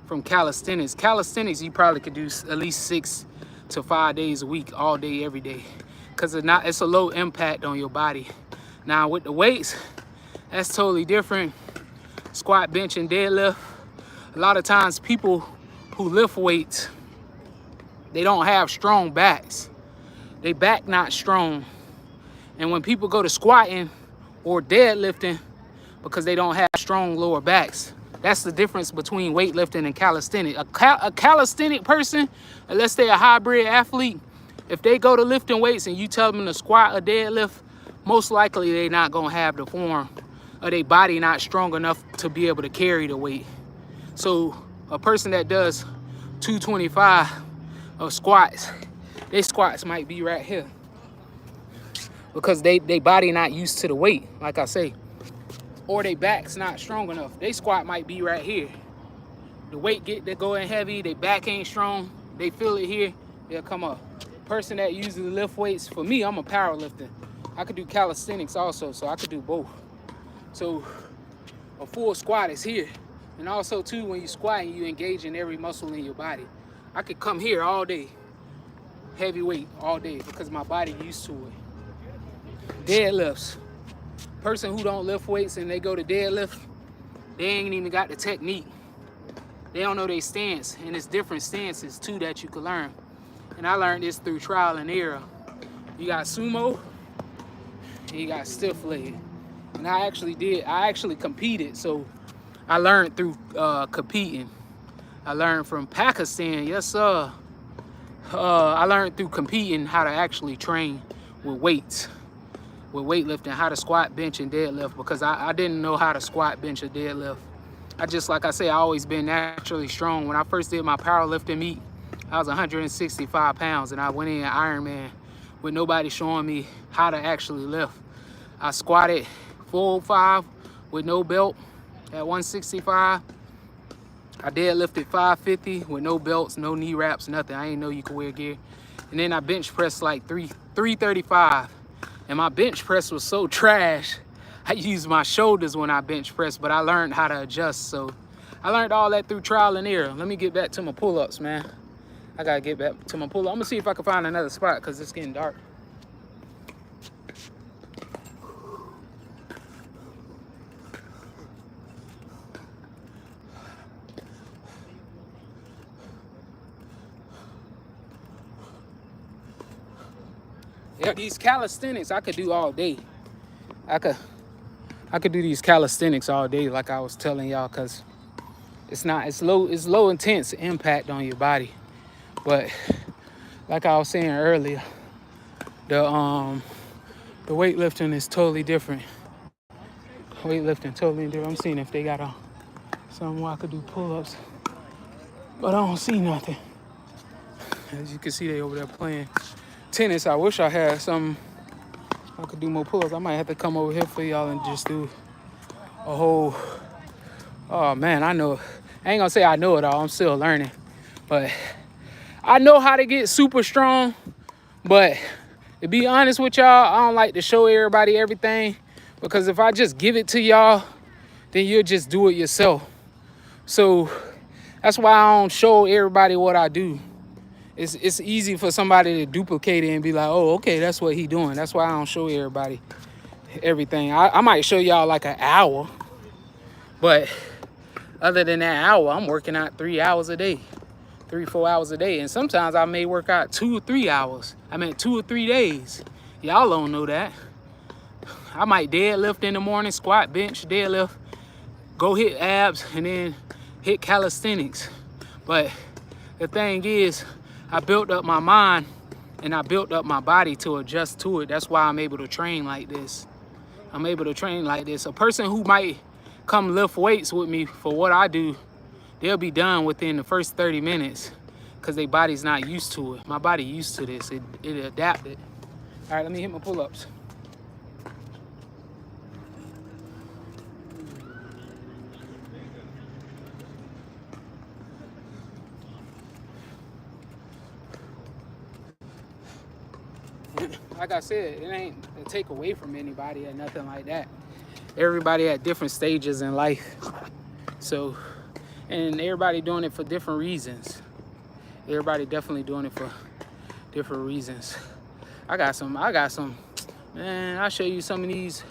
from calisthenics. Calisthenics, you probably could do at least 6 to 5 days a week, all day, every day, because it's a low impact on your body. Now with the weights, that's totally different. Squat, bench, and deadlift. A lot of times people who lift weights, they don't have strong backs. They back not strong. And when people go to squatting or deadlifting because they don't have strong lower backs, that's the difference between weightlifting and calisthenic. A calisthenic person, unless they're a hybrid athlete, if they go to lifting weights and you tell them to squat or deadlift, most likely they're not gonna have the form or their body not strong enough to be able to carry the weight. So a person that does 225 of squats, their squats might be right here because they body not used to the weight, like I say, or their back's not strong enough. They squat might be right here. The weight they're going heavy, their back ain't strong, they feel it here, they'll come up. Person that usually lift weights, for me, I'm a power lifter. I could do calisthenics also, so I could do both. So a full squat is here. And also too, when you squat, you engage in every muscle in your body. I could come here all day, heavy weight all day, because my body used to it. Deadlifts. Person who don't lift weights and they go to deadlift, they ain't even got the technique. They don't know their stance, and it's different stances too that you can learn. And I learned this through trial and error. You got sumo, and you got stiff leg. And I actually competed, so I learned through competing. I learned from Pakistan, yes sir. I learned through competing how to actually train with weights, with weightlifting, how to squat, bench, and deadlift, because I didn't know how to squat, bench, or deadlift. Like I say, I always been naturally strong. When I first did my powerlifting meet, I was 165 pounds, and I went in Ironman with nobody showing me how to actually lift. I squatted 405 with no belt at 165. I deadlifted 550 with no belts, no knee wraps, nothing. I didn't know you could wear gear. And then I bench pressed like 335. And my bench press was so trash, I used my shoulders when I bench pressed, but I learned how to adjust. So I learned all that through trial and error. Let me get back to my pull-ups, man. I gotta get back to my pull-up. I'm gonna see if I can find another spot because it's getting dark. Yeah, these calisthenics I could do all day. I could do these calisthenics all day, like I was telling y'all, cause it's low intense impact on your body. But like I was saying earlier, the weightlifting is totally different. Weightlifting totally different. I'm seeing if they got something where I could do pull-ups, but I don't see nothing. As you can see, they over there playing tennis. I wish I had something I could do more pull-ups. I might have to come over here for y'all and just do a whole, oh man, I ain't gonna say I know it all, I'm still learning, but I know how to get super strong. But to be honest with y'all, I don't like to show everybody everything, because if I just give it to y'all, then you'll just do it yourself. So that's why I don't show everybody what I do. It's easy for somebody to duplicate it and be like, oh, okay, that's what he doing. That's why I don't show everybody everything. I might show y'all like an hour, but other than that hour, I'm working out 3 hours a day, 3-4 hours a day. And sometimes I may work out 2 or 3 hours. I mean, 2 or 3 days. Y'all don't know that. I might deadlift in the morning, squat, bench, deadlift, go hit abs, and then hit calisthenics. But the thing is, I built up my mind and I built up my body to adjust to it. That's why I'm able to train like this. I'm able to train like this. A person who might come lift weights with me for what I do, they'll be done within the first 30 minutes because their body's not used to it. My body used to this. It adapted. All right, let me hit my pull-ups. Like I said, it ain't a take away from anybody or nothing like that. Everybody at different stages in life. So, and everybody doing it for different reasons. Everybody definitely doing it for different reasons. I got some, man, I'll show you some of these.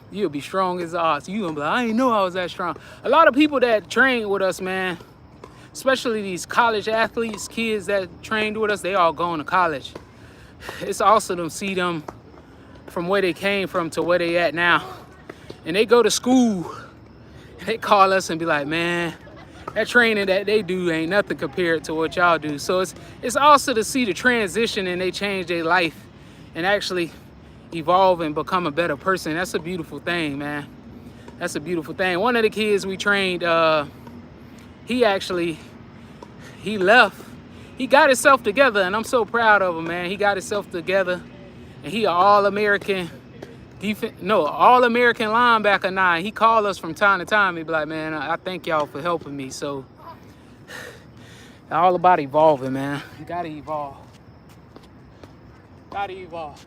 You'll be strong as odds. You gonna be like, I didn't know I was that strong. A lot of people that train with us, man, especially these college athletes, kids that trained with us, they all going to college. It's awesome to see them from where they came from to where they at now. And they go to school and they call us and be like, man, that training that they do ain't nothing compared to what y'all do. So it's awesome to see the transition and they change their life and actually evolve and become a better person. That's a beautiful thing, man. That's a beautiful thing. One of the kids we trained, he left. He got himself together, and I'm so proud of him, man. He got himself together, and he an all-American all-American linebacker now. He called us from time to time. He be like, man, I thank y'all for helping me. So, all about evolving, man. You gotta evolve. Gotta evolve.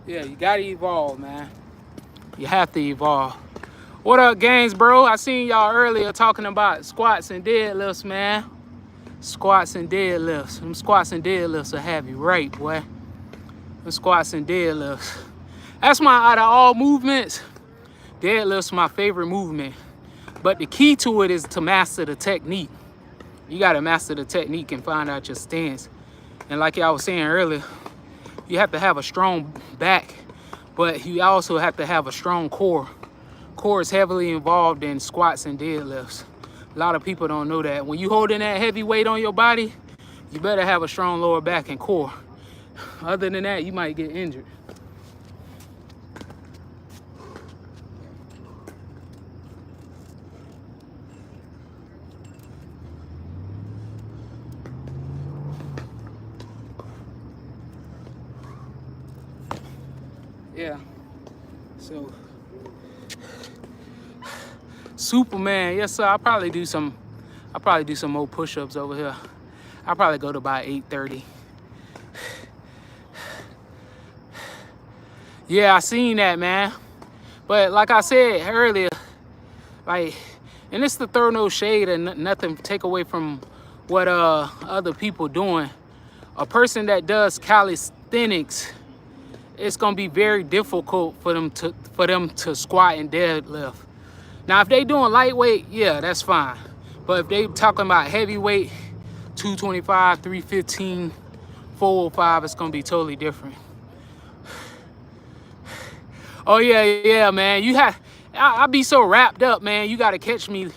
Yeah, you gotta evolve, man. You have to evolve. What up, gangs, bro? I seen y'all earlier talking about squats and deadlifts, man. Squats and deadlifts. Them squats and deadlifts will have you right, boy. Them squats and deadlifts. That's out of all movements, deadlifts my favorite movement. But the key to it is to master the technique. You gotta master the technique and find out your stance. And like y'all was saying earlier, you have to have a strong back, but you also have to have a strong core. Core is heavily involved in squats and deadlifts. A lot of people don't know that. When you holding that heavy weight on your body, you better have a strong lower back and core. Other than that, you might get injured. Yeah, so Superman, yes sir. I'll probably do some more push-ups over here. I'll probably go to about 8:30. Yeah, I seen that, man. But like I said earlier, like, and it's to throw no shade and nothing take away from what other people doing. A person that does calisthenics, it's gonna be very difficult for them to squat and deadlift. Now, if they doing lightweight, yeah, that's fine. But if they talking about heavyweight, 225, 315, 405, it's gonna be totally different. Oh yeah, man. I be so wrapped up, man. You gotta catch me.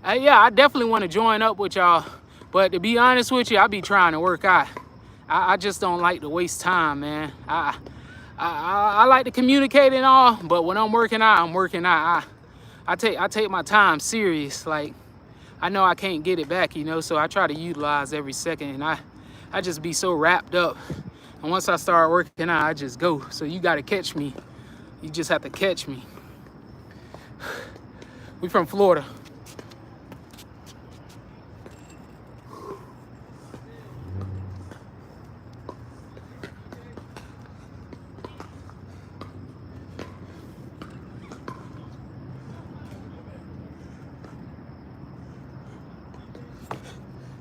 Yeah, I definitely want to join up with y'all. But to be honest with you, I be trying to work out. I just don't like to waste time, man. I like to communicate and all, but when I'm working out, I'm working out. I take my time serious. Like, I know I can't get it back, you know, so I try to utilize every second, and I just be so wrapped up. And once I start working out, I just go. So you gotta catch me. You just have to catch me. We from Florida.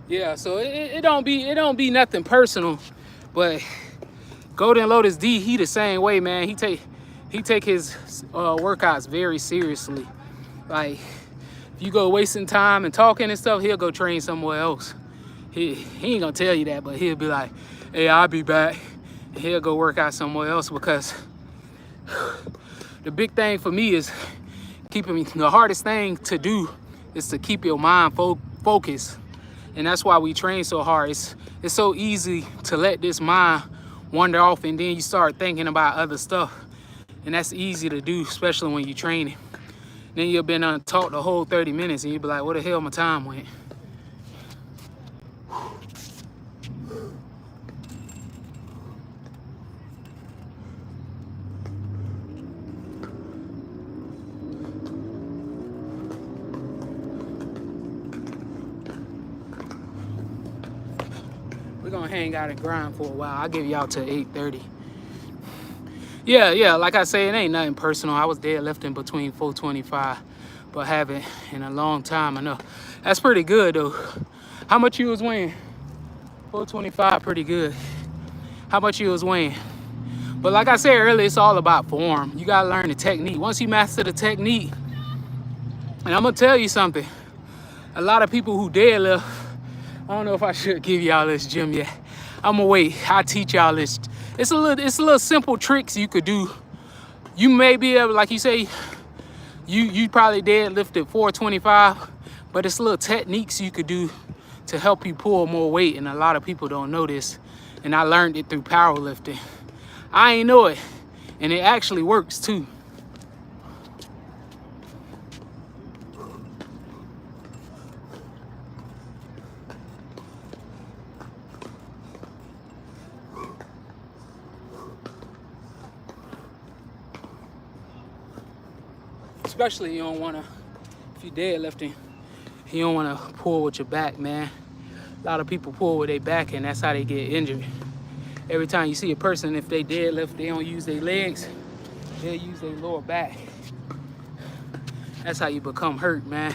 Yeah, so it don't be nothing personal, but Goldenlotus D, he the same way, man. He take his workouts very seriously. Like, if you go wasting time and talking and stuff, he'll go train somewhere else. He ain't gonna tell you that, but he'll be like, hey, I'll be back. And he'll go work out somewhere else, because the big thing for me is the hardest thing to do is to keep your mind focused. And that's why we train so hard. It's so easy to let this mind wander off, and then you start thinking about other stuff. And that's easy to do, especially when you're training. Then you've been taught the whole 30 minutes and you'll be like, where the hell my time went? We're gonna hang out and grind for a while. I'll give y'all till 8:30. Yeah, like I say, it ain't nothing personal. I was deadlifting between 425, but haven't in a long time. I know. That's pretty good though. How much you was weighing? 425, pretty good. How much you was weighing? But like I said earlier, it's all about form. You gotta learn the technique. Once you master the technique, and I'm gonna tell you something, a lot of people who deadlift, I don't know if I should give y'all this gym yet. I'm gonna wait. I'll teach y'all this. It's a little simple tricks you could do. You may be able, like you say, you probably deadlifted 425, but it's little techniques you could do to help you pull more weight, and a lot of people don't know this. And I learned it through powerlifting. I ain't know it, and it actually works too. Especially you don't wanna, if you're deadlifting, you don't wanna pull with your back, man. A lot of people pull with their back, and that's how they get injured. Every time you see a person, if they deadlift, they don't use their legs, they'll use their lower back. That's how you become hurt, man.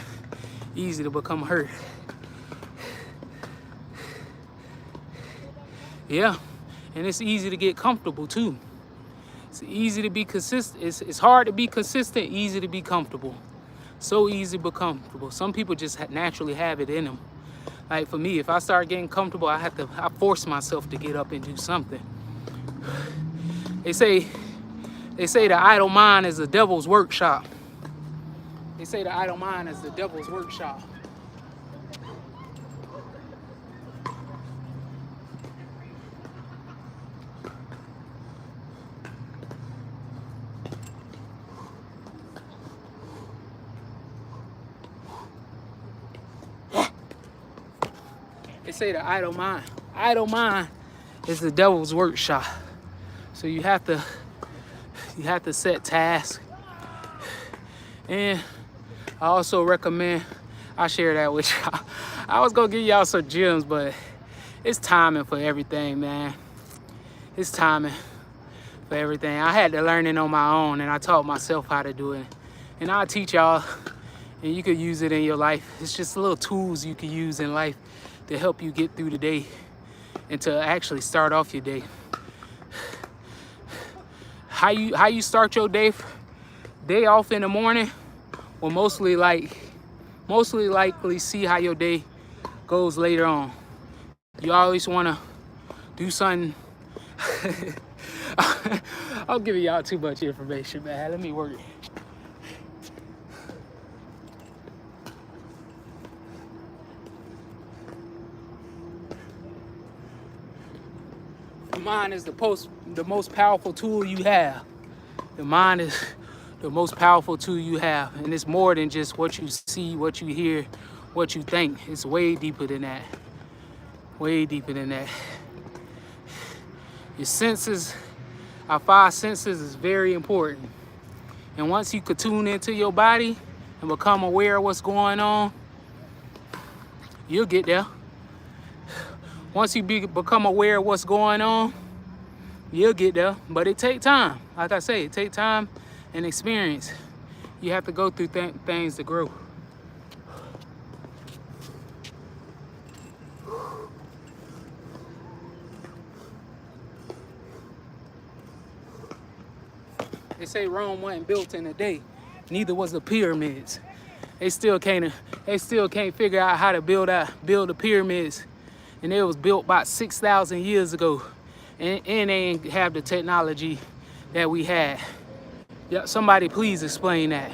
Easy to become hurt. Yeah, and it's easy to get comfortable too. It's easy to be consistent. It's hard to be consistent, easy to be comfortable. So easy to be comfortable. Some people just naturally have it in them. Like for me, if I start getting comfortable, I force myself to get up and do something. They say the idle mind is the devil's workshop. They say the idle mind is the devil's workshop. They say the idle mind is the devil's workshop. So you have to set tasks. And I also recommend, I'll share that with y'all. I was gonna give y'all some gems, but it's timing for everything, man. It's timing. for everything. I had to learn it on my own, and I taught myself how to do it. And I'll teach y'all, and you could use it in your life. It's just little tools you can use in life to help you get through the day and to actually start off your day. How you start your day off in the morning will mostly likely see how your day goes later on. You always want to do something. I'm giving y'all too much information, man. Let me work it. The mind is the most powerful tool you have. The mind is the most powerful tool you have. And it's more than just what you see, what you hear, what you think. It's way deeper than that. Way deeper than that. Your senses, our 5 senses is very important. And once you could tune into your body and become aware of what's going on, you'll get there. Once you become aware of what's going on, you'll get there. But it takes time. Like I say, it takes time and experience. You have to go through things to grow. They say Rome wasn't built in a day. Neither was the pyramids. They still can't figure out how to build the pyramids. And it was built about 6,000 years ago. And they ain't have the technology that we had. Yeah, somebody please explain that.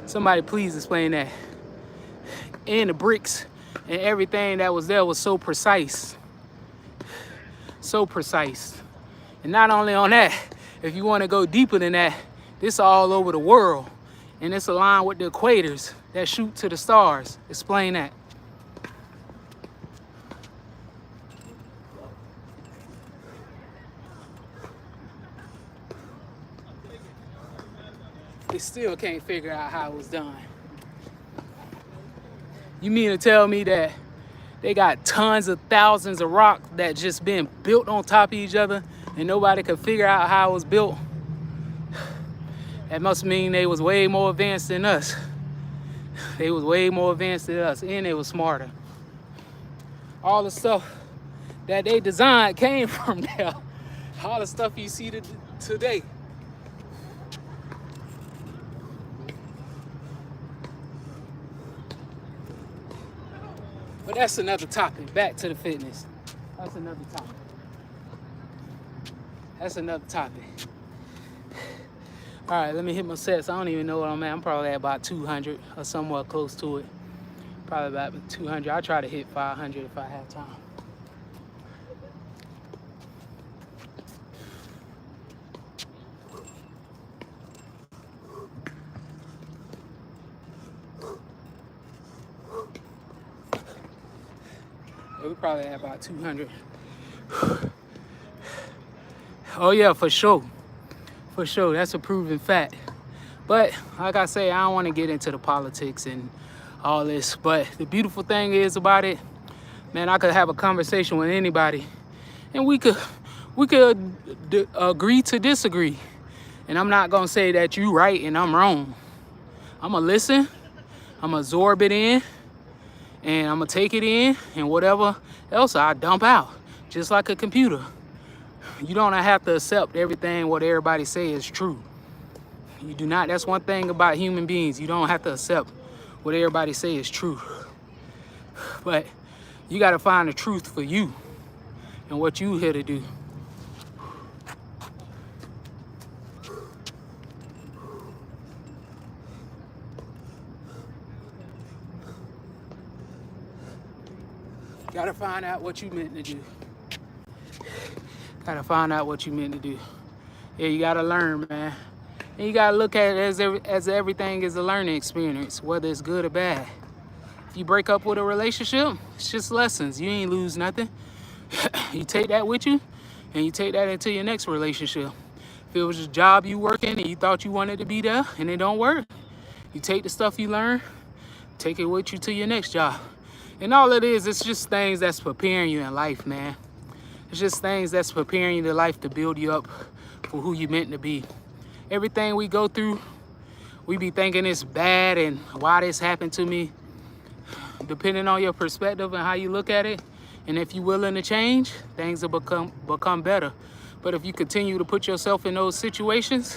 Somebody please explain that. And the bricks and everything that was there was so precise. So precise. And not only on that, if you want to go deeper than that, this all over the world. And it's aligned with the equators that shoot to the stars. Explain that. They still can't figure out how it was done. You mean to tell me that they got tons of thousands of rock that just been built on top of each other and nobody could figure out how it was built? That must mean they was way more advanced than us. They was way more advanced than us, and they was smarter. All the stuff that they designed came from there. All the stuff you see today. But that's another topic. Back to the fitness. That's another topic. That's another topic. All right, let me hit my sets. I don't even know what I'm at. I'm probably at about 200 or somewhere close to it. Probably about 200. I try to hit 500 if I have time. We probably at about 200. Oh yeah, for sure. For sure, that's a proven fact. But like I say, I don't want to get into the politics and all this. But the beautiful thing is about it, man, I could have a conversation with anybody, and we could agree to disagree. And I'm not gonna say that you right and I'm wrong. I'm gonna listen. I'm gonna absorb it in, and I'm gonna take it in, and whatever else I dump out, just like a computer. You don't have to accept everything what everybody say is true. You do not. That's one thing about human beings. You don't have to accept what everybody say is true. But you got to find the truth for you and what you here to do. Got to find out what you meant to do. Gotta find out what you meant to do. Yeah, you gotta learn, man. And you gotta look at it as everything is a learning experience, whether it's good or bad. If you break up with a relationship, it's just lessons. You ain't lose nothing. You take that with you, and you take that into your next relationship. If it was a job you working and you thought you wanted to be there and it don't work, you take the stuff you learn, take it with you to your next job. And all it is, it's just things that's preparing you in life, man. It's just things that's preparing you to life to build you up for who you meant to be. Everything we go through, we be thinking it's bad and why this happened to me. Depending on your perspective and how you look at it, and if you're willing to change, things will become better. But if you continue to put yourself in those situations,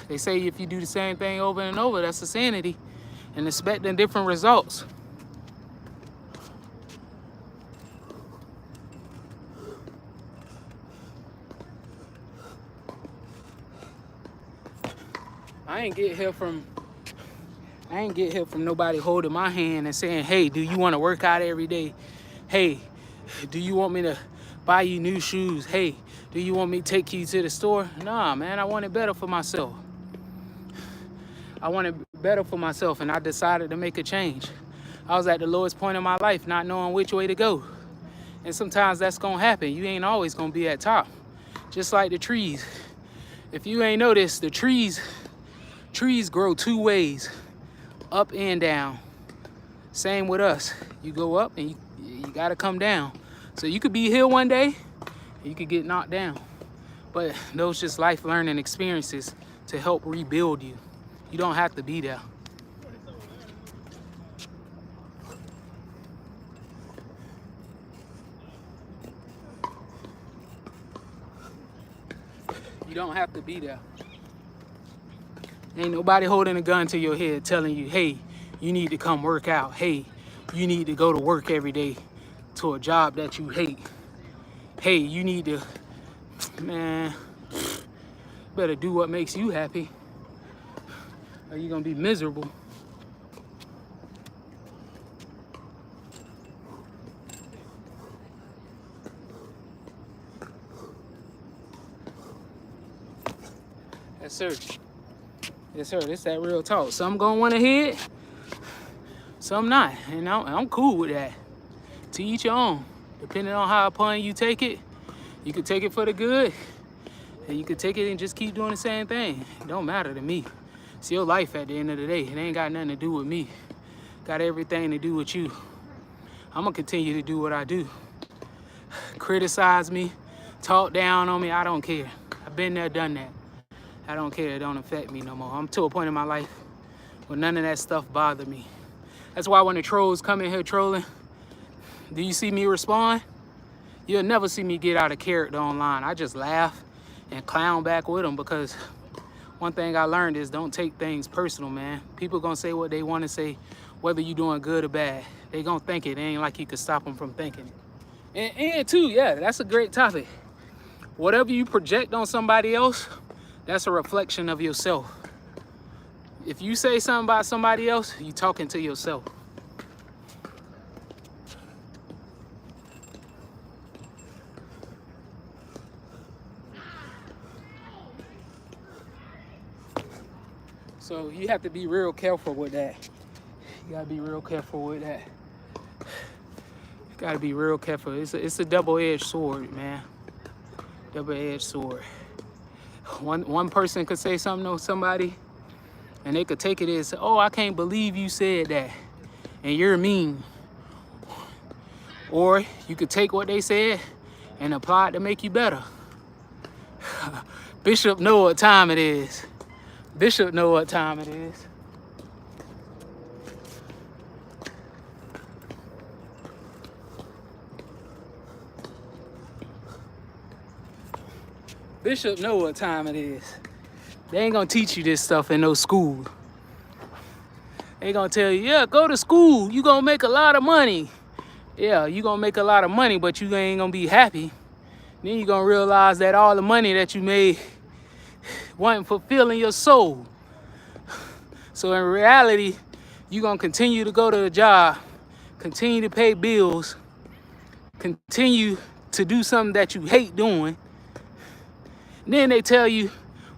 they say if you do the same thing over and over, that's insanity, and expecting different results. I ain't get here from nobody holding my hand and saying, hey, do you want to work out every day? Hey, do you want me to buy you new shoes? Hey, do you want me to take you to the store? Nah, man, I want it better for myself. I want it better for myself, and I decided to make a change. I was at the lowest point in my life, not knowing which way to go. And sometimes that's gonna happen. You ain't always gonna be at top. Just like the trees. If you ain't noticed, the trees grow two ways, up and down. Same with us. You go up and you gotta come down. So you could be here one day, you could get knocked down. But those just life learning experiences to help rebuild you. You don't have to be there. You don't have to be there. Ain't nobody holding a gun to your head telling you, hey, you need to come work out. Hey, you need to go to work every day to a job that you hate. Hey, you need to, man, better do what makes you happy, or you're gonna be miserable. Yes, sir. Yes, sir. It's that real talk. Some gonna want to hear it, some not. And I'm cool with that. To each your own. Depending on how upon you take it, you could take it for the good, and you could take it and just keep doing the same thing. It don't matter to me. It's your life at the end of the day. It ain't got nothing to do with me. Got everything to do with you. I'm gonna continue to do what I do. Criticize me, talk down on me, I don't care. I've been there, done that. I don't care, it don't affect me no more. I'm to a point in my life where none of that stuff bother me. That's why when the trolls come in here trolling, do you see me respond? You'll never see me get out of character online. I just laugh and clown back with them, because one thing I learned is don't take things personal, man. People gonna say what they wanna say, whether you doing good or bad. They gonna think it. It ain't like you could stop them from thinking it. And too, yeah, that's a great topic. Whatever you project on somebody else, that's a reflection of yourself. If you say something about somebody else, you talking to yourself. So you have to be real careful with that. You gotta be real careful with that. You gotta be real careful. It's a double-edged sword, man. Double-edged sword. One person could say something to somebody, and they could take it as, oh, I can't believe you said that, and you're mean. Or you could take what they said and apply it to make you better. Bishop know what time it is. Bishop know what time it is. Bishop know what time it is. They ain't gonna teach you this stuff in no school. They gonna tell you, yeah, go to school. You gonna make a lot of money. Yeah, you gonna make a lot of money, but you ain't gonna be happy. Then you gonna realize that all the money that you made wasn't fulfilling your soul. So in reality, you gonna continue to go to a job, continue to pay bills, continue to do something that you hate doing. Then they tell you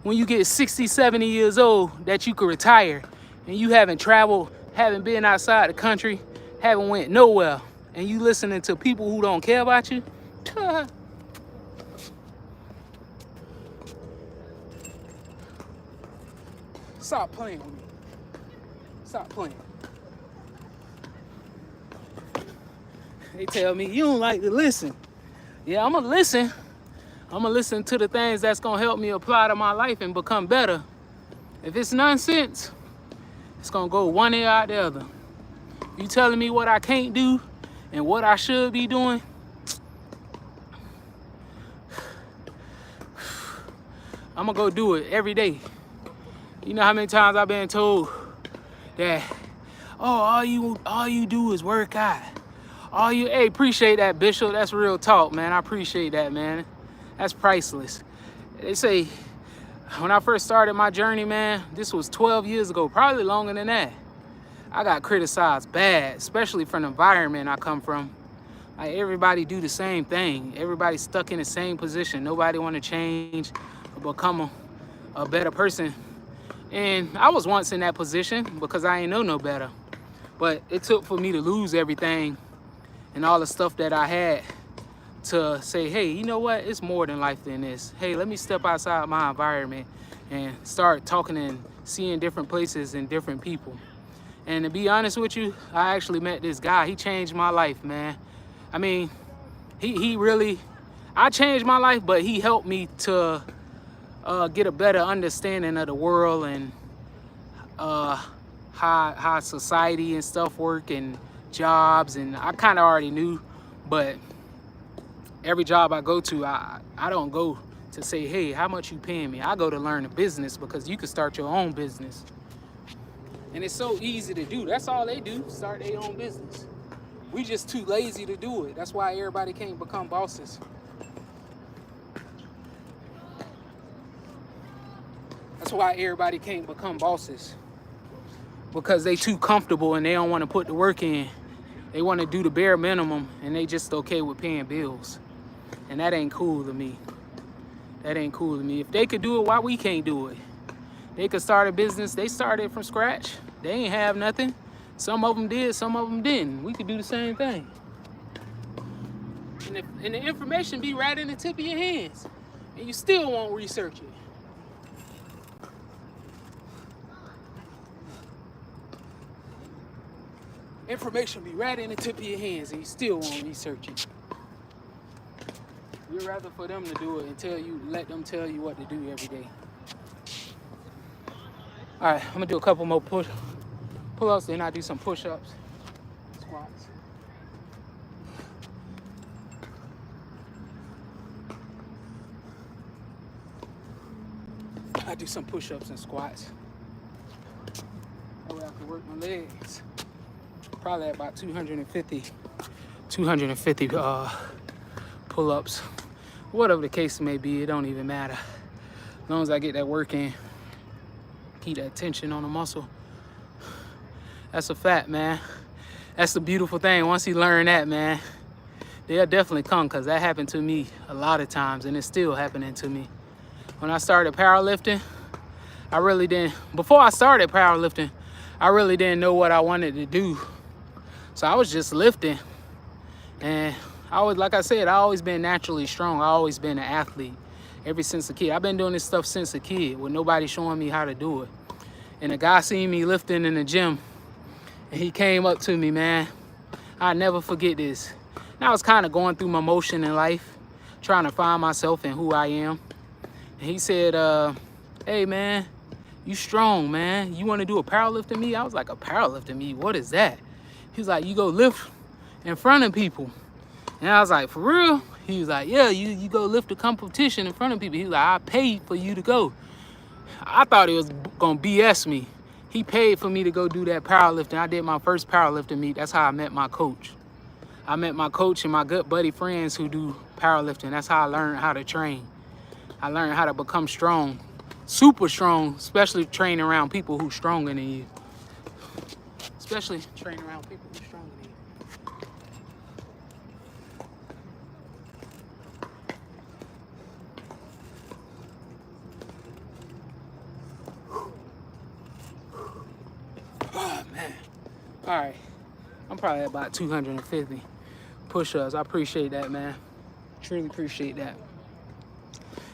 when you get 60, 70 years old that you could retire, and you haven't traveled, haven't been outside the country, haven't went nowhere, and you listening to people who don't care about you. Stop playing with me. Stop playing. They tell me you don't like to listen. yeah, I'm gonna listen. I'm gonna listen to the things that's gonna help me apply to my life and become better. If it's nonsense, it's gonna go one ear out the other. You telling me what I can't do and what I should be doing, I'm gonna go do it every day. You know how many times I've been told that, oh, all you do is work out. Hey, appreciate that, Bishop. That's real talk, man. I appreciate that, man. That's priceless. They say, when I first started my journey, man, this was 12 years ago, probably longer than that. I got criticized bad, especially from the environment I come from. Like, everybody do the same thing. Everybody's stuck in the same position. Nobody want to change or become a better person. And I was once in that position because I ain't know no better. But it took for me to lose everything and all the stuff that I had to say, hey, you know what? It's more than life than this. Hey, let me step outside my environment and start talking and seeing different places and different people. And to be honest with you, I actually met this guy. He changed my life, man. I mean, he really, I changed my life, but he helped me to get a better understanding of the world and how society and stuff work and jobs. And I kind of already knew, but every job I go to, I don't go to say, hey, how much you paying me? I go to learn the business, because you can start your own business. And it's so easy to do. That's all they do, start their own business. We just too lazy to do it. That's why everybody can't become bosses. That's why everybody can't become bosses. Because they too comfortable and they don't want to put the work in. They want to do the bare minimum and they just okay with paying bills. And that ain't cool to me. That ain't cool to me. If they could do it, why we can't do it? They could start a business. They started from scratch. They ain't have nothing. Some of them did, some of them didn't. We could do the same thing. And the information be right in the tip of your hands. And you still won't research it. Information be right in the tip of your hands and you still won't research it. You'd rather for them to do it and let them tell you what to do every day. All right, I'm gonna do a couple more pull-ups, then I do some push-ups, squats. I do some push-ups and squats. That way I can work my legs. Probably at about 250 pull-ups. Whatever the case may be, it don't even matter. As long as I get that work in, keep that tension on the muscle. That's a fact, man. That's the beautiful thing. Once you learn that, man, they'll definitely come, because that happened to me a lot of times and it's still happening to me. When I started powerlifting, before I started powerlifting, I really didn't know what I wanted to do. So I was just lifting, and like I said, I always been naturally strong. I always been an athlete ever since a kid. I've been doing this stuff since a kid with nobody showing me how to do it. And a guy seen me lifting in the gym, and he came up to me, man. I'll never forget this. And I was kind of going through my motion in life, trying to find myself and who I am. And he said, hey, man, you strong, man. You want to do a powerlifting meet? I was like, a powerlifting meet? What is that? He was like, you go lift in front of people. And I was like, for real? He was like, yeah, you go lift a competition in front of people. He was like, I paid for you to go. I thought he was gonna BS me. He paid for me to go do that powerlifting. I did my first powerlifting meet. That's how I met my coach. I met my coach and my good buddy friends who do powerlifting. That's how I learned how to train. I learned how to become strong, super strong, especially training around people who's stronger than you. Especially training around people who's stronger than you. Oh, man. All right. I'm probably at about 250 push-ups. I appreciate that, man. Truly appreciate that.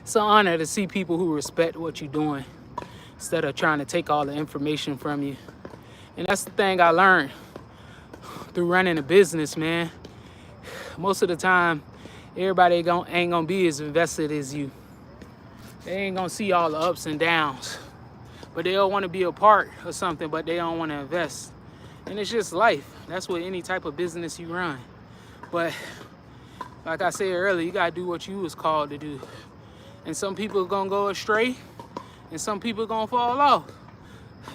It's an honor to see people who respect what you're doing instead of trying to take all the information from you. And that's the thing I learned through running a business, man. Most of the time, Everybody ain't gonna be as invested as you. They ain't gonna see all the ups and downs. But they'll want to be a part of something, but they don't want to invest. And it's just life. That's what any type of business you run. But like I said earlier, you gotta do what you was called to do. And some people are gonna go astray, and some people are gonna fall off.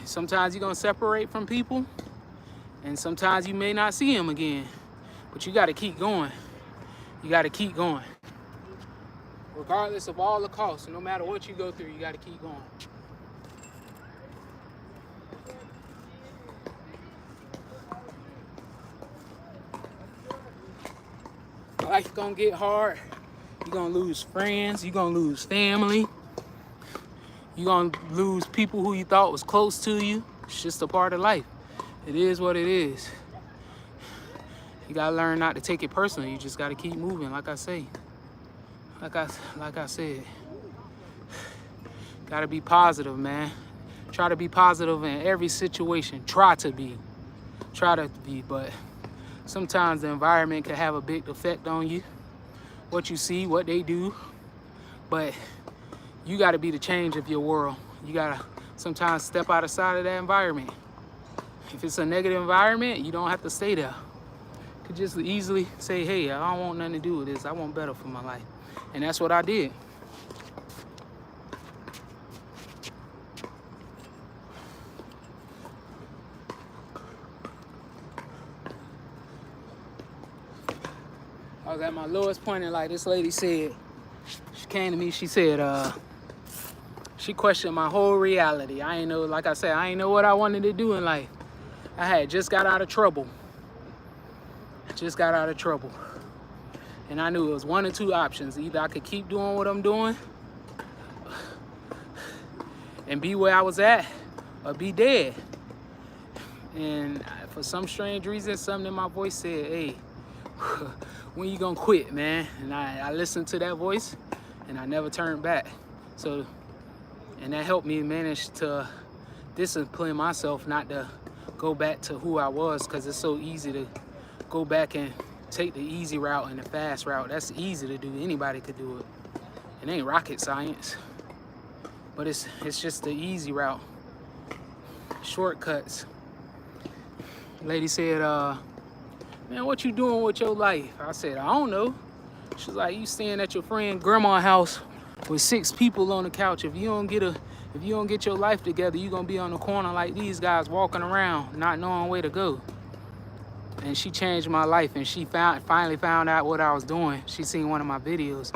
Sometimes you're gonna separate from people, and sometimes you may not see them again. But you gotta keep going. You gotta keep going. Regardless of all the costs, no matter what you go through, you gotta keep going. Life's gonna get hard. You're gonna lose friends. You're gonna lose family. You're gonna lose people who you thought was close to you. It's just a part of life. It is what it is. You gotta learn not to take it personally. You just gotta keep moving, like I say. Like I said. Gotta be positive, man. Try to be positive in every situation. Try to be, but sometimes the environment can have a big effect on you. What you see, what they do. But you gotta be the change of your world. You gotta sometimes step outside of that environment. If it's a negative environment, you don't have to stay there. You could just easily say, hey, I don't want nothing to do with this. I want better for my life. And that's what I did. I was at my lowest point, and like this lady said, she came to me, she said, she questioned my whole reality. I ain't know, like I said, I ain't know what I wanted to do in life. I had just got out of trouble. And I knew it was one or two options. Either I could keep doing what I'm doing and be where I was at, or be dead. And for some strange reason, something in my voice said, hey, when you gonna quit, man? And I listened to that voice, and I never turned back. So, and that helped me manage to discipline myself not to go back to who I was, because it's so easy to go back and take the easy route and the fast route. That's easy to do. Anybody could do it. It ain't rocket science, but it's just the easy route. Shortcuts. Lady said, man, what you doing with your life? I said, I don't know. She's like, you staying at your friend grandma's house with 6 people on the couch. If you don't get your life together, you're gonna be on the corner like these guys walking around, not knowing where to go. And she changed my life, and she finally found out what I was doing. She seen one of my videos,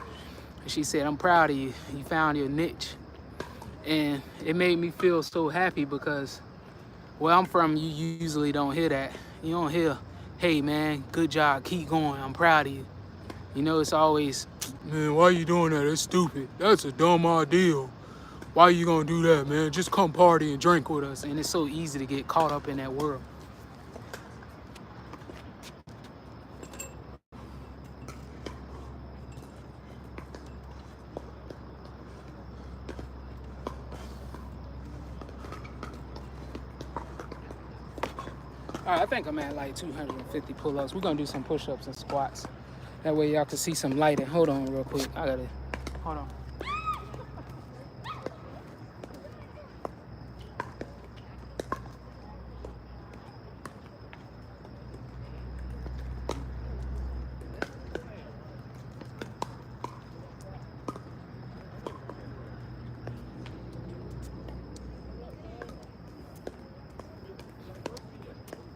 and she said, I'm proud of you. You found your niche. And it made me feel so happy, because where I'm from, you usually don't hear that. You don't hear, hey man, good job, keep going, I'm proud of you. You know, it's always, man, why you doing that? That's stupid. That's a dumb idea. Why you gonna do that, man? Just come party and drink with us. And it's so easy to get caught up in that world. All right, I think I'm at like 250 pull-ups. We're gonna do some push-ups and squats. That way y'all can see some lighting. Hold on real quick. Hold on.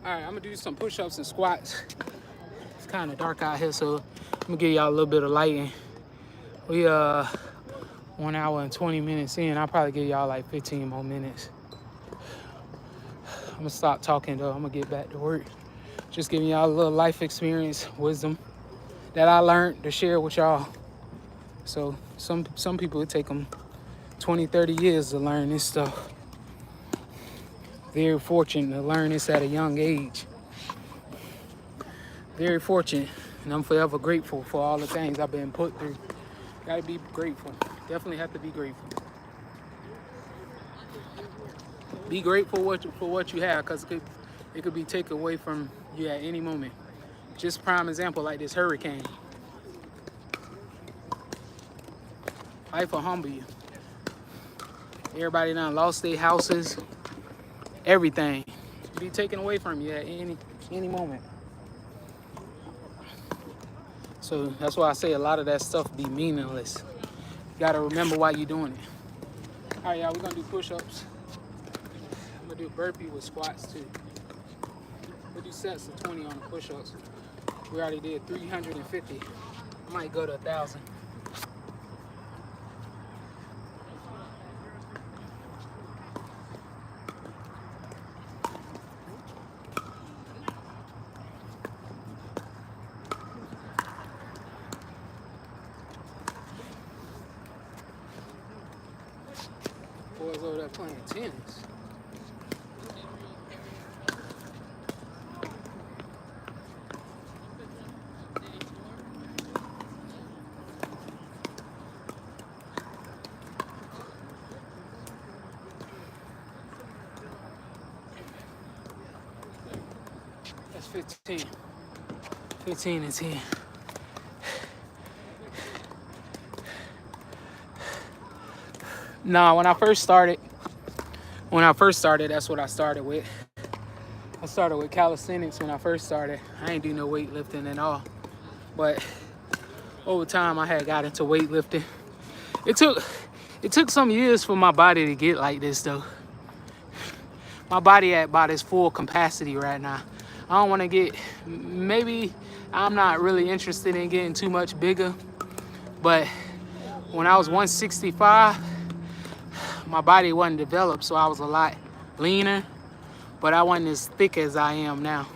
All right, I'm gonna do some push-ups and squats. It's kind of dark out here, so I'm gonna give y'all a little bit of lighting. We 1 hour and 20 minutes in. I'll probably give y'all like 15 more minutes. I'm gonna stop talking though. I'm gonna get back to work. Just giving y'all a little life experience, wisdom that I learned to share with y'all. So some people, it take them 20, 30 years to learn this stuff. Very fortunate to learn this at a young age. Very fortunate, and I'm forever grateful for all the things I've been put through. Gotta be grateful. Definitely have to be grateful. Be grateful for what you have, because it could be taken away from you at any moment. Just prime example, like this hurricane. Life will humble you. Everybody done lost their houses, everything. Be taken away from you at any moment. So that's why I say a lot of that stuff be meaningless. You gotta remember why you're doing it. All right, y'all, we're gonna do push-ups. I'm gonna do burpee with squats too. We'll do sets of 20 on the push-ups. We already did 350. I might go to 1,000. Boys over there playing tennis. That's 15. 15 and 10. Nah, when I first started, that's what I started with. I started with calisthenics when I first started. I ain't do no weightlifting at all. But over time, I had got into weightlifting. It took some years for my body to get like this, though. My body at about its full capacity right now. I don't want to get, maybe I'm not really interested in getting too much bigger. But when I was 165, my body wasn't developed, so I was a lot leaner, but I wasn't as thick as I am now.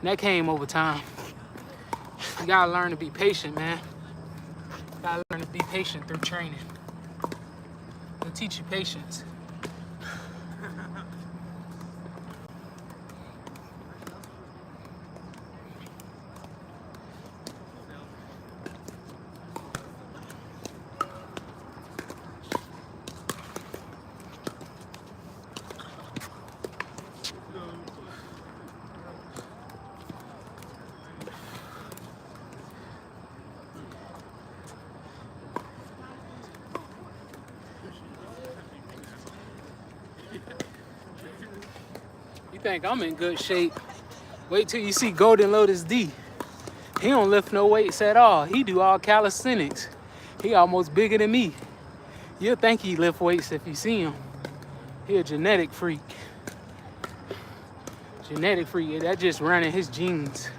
And that came over time. You gotta learn to be patient, man. You gotta learn to be patient through training. It'll teach you patience. You think I'm in good shape? Wait till you see Goldenlotus D. He don't lift no weights at all. He do all calisthenics. He almost bigger than me. You'll think he lift weights if you see him. He a genetic freak. Genetic freak, that just running his genes.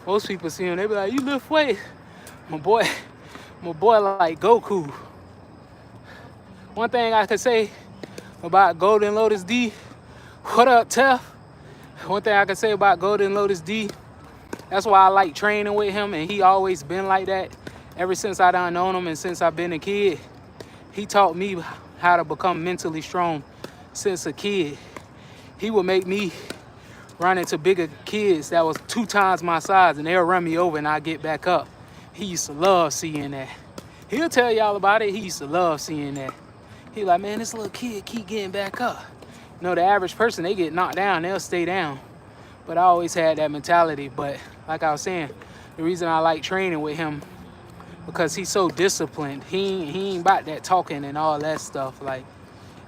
Most people see him, they be like, you lift weights? My boy like Goku. One thing I could say about Goldenlotus D, what up, Tef? One thing I can say about Goldenlotus D, that's why I like training with him, and he always been like that ever since I done known him and since I've been a kid. He taught me how to become mentally strong since a kid. He would make me run into bigger kids that was 2 times my size, and they'll run me over and I get back up. He used to love seeing that. He'll tell y'all about it. He used to love seeing that. He like, man, this little kid keep getting back up. You know, the average person, they get knocked down, they'll stay down. But I always had that mentality. But like I was saying, the reason I like training with him, because he's so disciplined. He ain't about that talking and all that stuff. Like,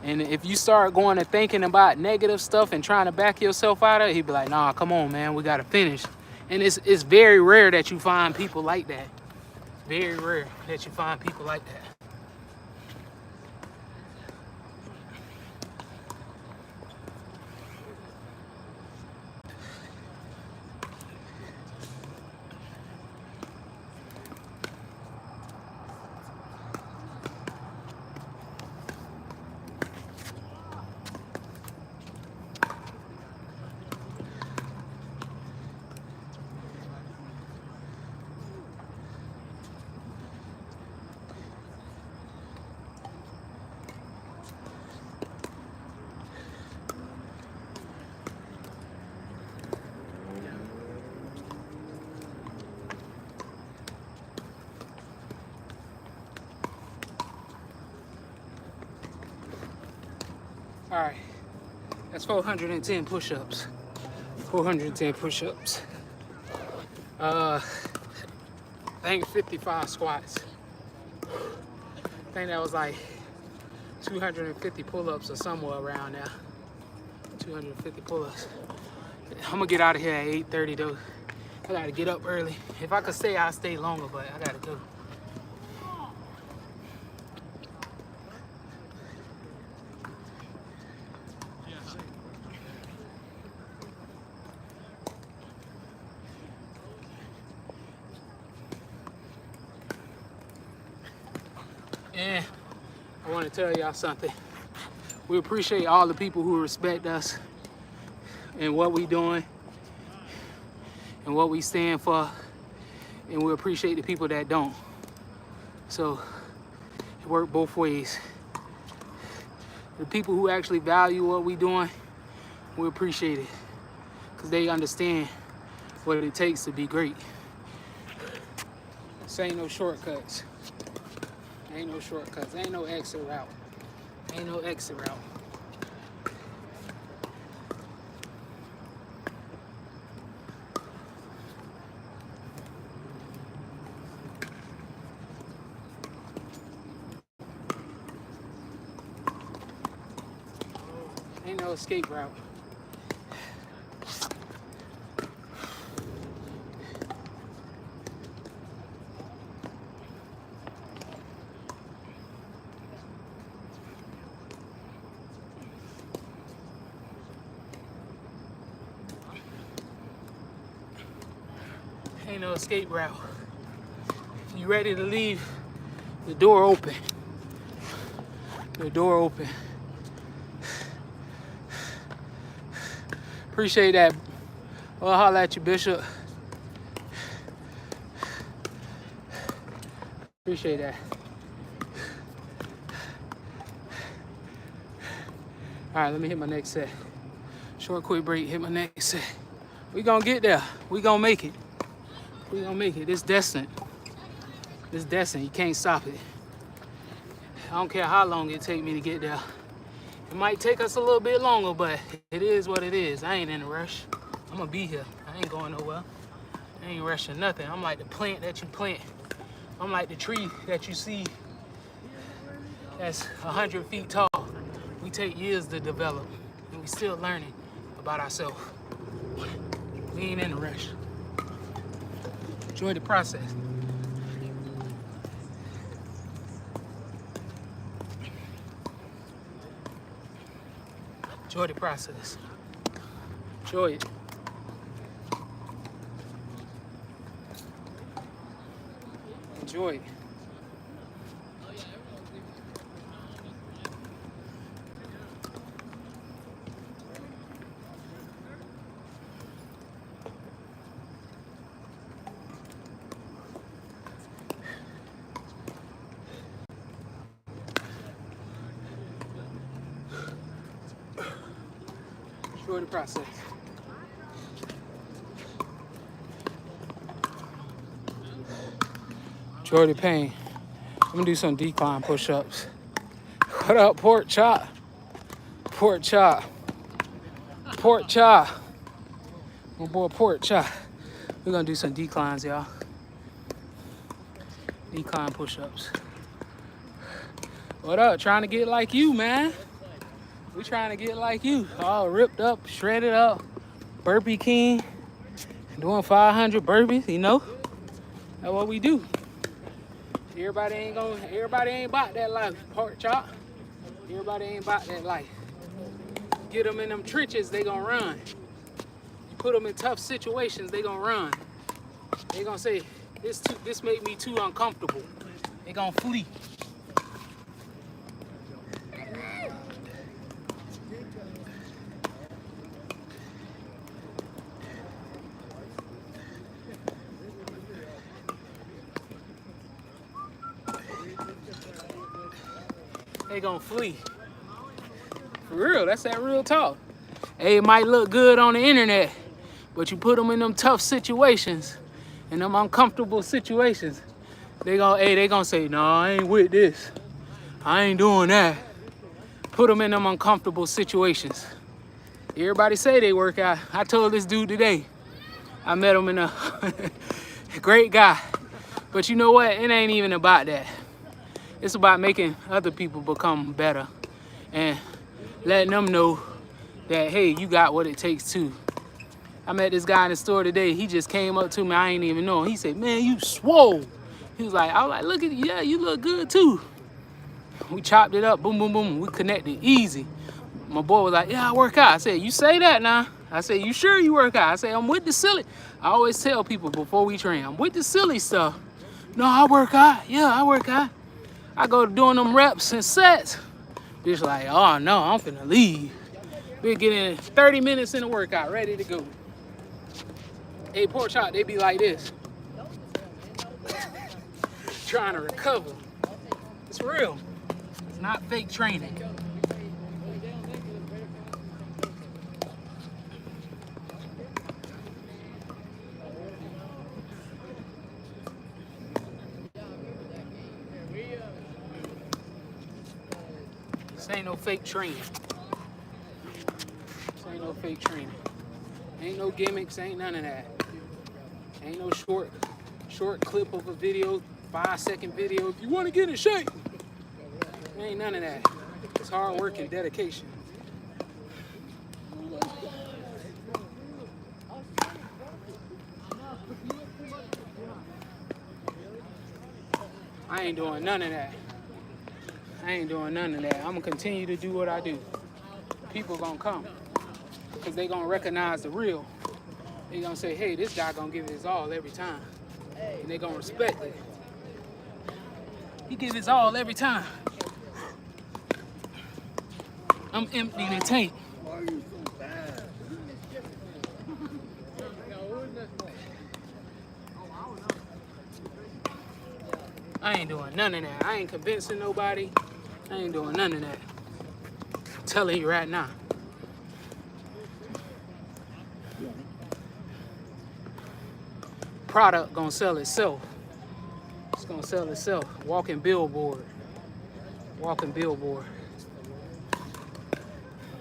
and if you start going and thinking about negative stuff and trying to back yourself out of it, he'd be like, nah, come on, man, we gotta finish. And it's very rare that you find people like that. Very rare that you find people like that. All right, that's 410 push-ups. 410 push-ups. I think 55 squats. think that was like 250 pull-ups or somewhere around there. 250 pull-ups. I'm gonna get out of here at 8:30 though. I gotta get up early. If I could stay, I'll stay longer, but I gotta go. And I want to tell y'all something. We appreciate all the people who respect us and what we doing and what we stand for, and we appreciate the people that don't. So it works both ways. The people who actually value what we doing, we appreciate it because they understand what it takes to be great. This ain't no shortcuts. Ain't no shortcuts. Ain't no exit route. Ain't no exit route. Ain't no escape route. Ain't no escape route. If you ready to leave, the door open. The door open. Appreciate that. I'll holler at you, Bishop. Appreciate that. All right, let me hit my next set. Short, quick break, hit my next set. We gonna get there. We gonna make it. We gonna make it. It's destined. It's destined. You can't stop it. I don't care how long it take me to get there. It might take us a little bit longer, but it is what it is. I ain't in a rush. I'm gonna be here. I ain't going nowhere. I ain't rushing nothing. I'm like the plant that you plant. I'm like the tree that you see that's 100 feet tall. We take years to develop, and we still learning about ourselves. We ain't in a rush. Enjoy the process. Enjoy the process. Enjoy it. Enjoy it. Enjoy the process. Enjoy the pain. I'm gonna do some decline push-ups. What up, pork chop? Pork chop. Pork chop. My boy pork chop. We're gonna do some declines, y'all. Decline push-ups. What up? Trying to get like you, man. We trying to get like you, all ripped up, shredded up, Burpee King, doing 500 burpees, you know? That's what we do. Everybody ain't about that life, pork chop. Everybody ain't about that life. Get them in them trenches, they gonna run. You put them in tough situations, they gonna run. They gonna say, this made me too uncomfortable. They gonna flee. They gonna flee. For real, that's that real talk. Hey, it might look good on the internet, but you put them in them tough situations, in them uncomfortable situations, they gonna say, no, I ain't with this. I ain't doing that. Put them in them uncomfortable situations. Everybody say they work out. I told this dude today, I met him in a great guy. But you know what? It ain't even about that. It's about making other people become better and letting them know that, hey, you got what it takes too. I met this guy in the store today. He just came up to me. I ain't even know him. He said, man, you swole. He was like, I was like, look at you. Yeah, you look good too. We chopped it up. Boom, boom, boom. We connected easy. My boy was like, yeah, I work out. I said, you say that now? I said, you sure you work out? I said, I'm with the silly. I always tell people before we train, I'm with the silly stuff. No, I work out. Yeah, I work out. I go doing them reps and sets. Just like, oh no, I'm finna leave. We're getting 30 minutes in the workout, ready to go. Hey, pork chop, they be like this. Trying to recover. It's real. It's not fake training. This ain't no fake training. This ain't no fake training. Ain't no gimmicks, ain't none of that. Ain't no short clip of a video, 5-second video. If you want to get in shape, ain't none of that. It's hard work and dedication. I ain't doing none of that. I ain't doing none of that. I'm gonna continue to do what I do. People gonna come because they gonna recognize the real. They gonna say, hey, this guy gonna give it his all every time. And they gonna respect it. He gives his all every time. I'm emptying the tank. I ain't doing none of that. I ain't convincing nobody. I ain't doing none of that. I'm telling you right now. Product gonna sell itself. It's gonna sell itself. Walking billboard. Walking billboard.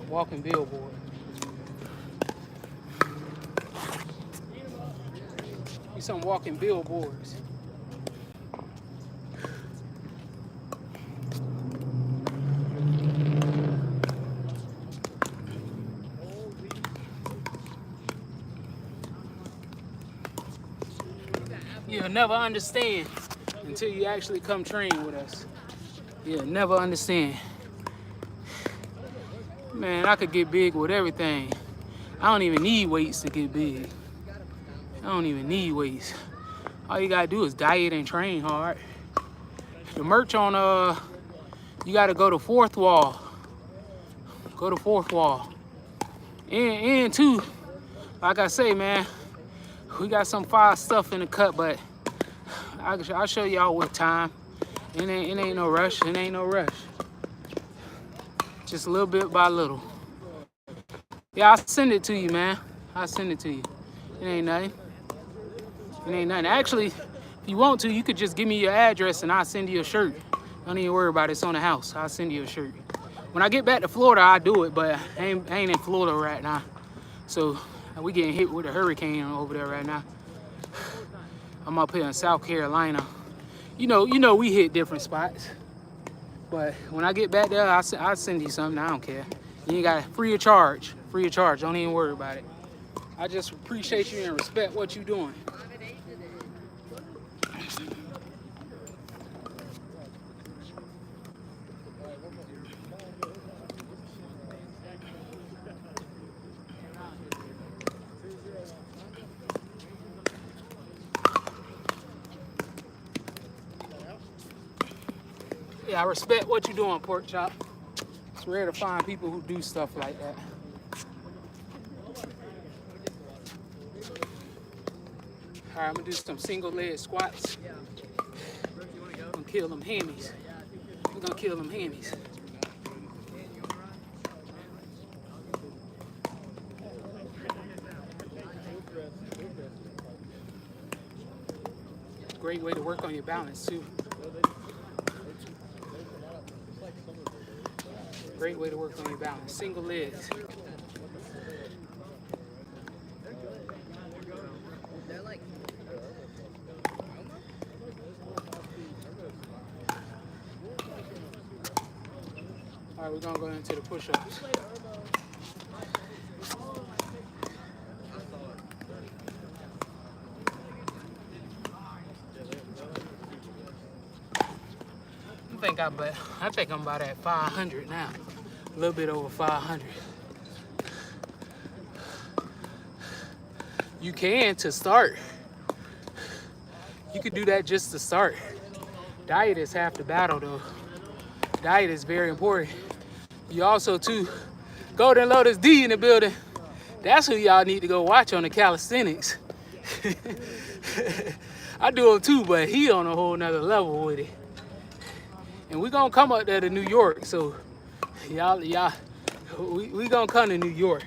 Walking billboard. We some walking billboards. You'll never understand until you actually come train with us. You'll never understand. Man, I could get big with everything. I don't even need weights to get big. I don't even need weights. All you gotta do is diet and train hard. The merch on, you gotta go to fourth wall. Go to fourth wall. And too, like I say, man, we got some fire stuff in the cut, but I'll show y'all with time. It ain't no rush. It ain't no rush. Just a little bit by little. Yeah, I'll send it to you, man. I'll send it to you. It ain't nothing. It ain't nothing. Actually, if you want to, you could just give me your address and I'll send you a shirt. Don't even worry about it. It's on the house. I'll send you a shirt. When I get back to Florida, I'll do it, but I ain't in Florida right now. So we getting hit with a hurricane over there right now. I'm up here in South Carolina. You know, we hit different spots. But when I get back there, I'll send you something. I don't care. You ain't got free of charge. Free of charge. Don't even worry about it. I just appreciate you and respect what you're doing. Yeah, I respect what you're doing, Pork Chop. It's rare to find people who do stuff like that. All right, I'm gonna do some single leg squats. I'm gonna kill them hammies. We're gonna kill them hammies. Great way to work on your balance too. Great way to work on your balance. Single legs. All right, we're gonna go into the push-ups. I think I'm about at 500 now. A little bit over 500. You can to start. You could do that just to start. Diet is half the battle though. Diet is very important. You also too, Goldenlotus D in the building. That's who y'all need to go watch on the calisthenics. I do them too, but he on a whole nother level with it. And we gonna come up there to New York, so y'all, we gonna come to New York.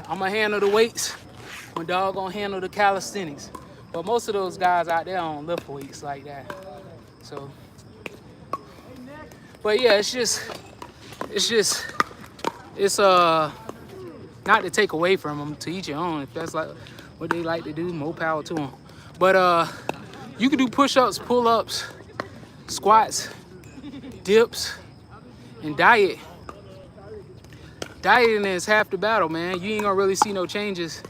I'm gonna handle the weights. My dog gonna handle the calisthenics. But most of those guys out there don't lift weights like that. So, but yeah, it's not to take away from them, to each your own. If that's like what they like to do, more power to them. But you can do push-ups, pull-ups, squats, dips, and diet. Dieting is half the battle, man. You ain't gonna really see no changes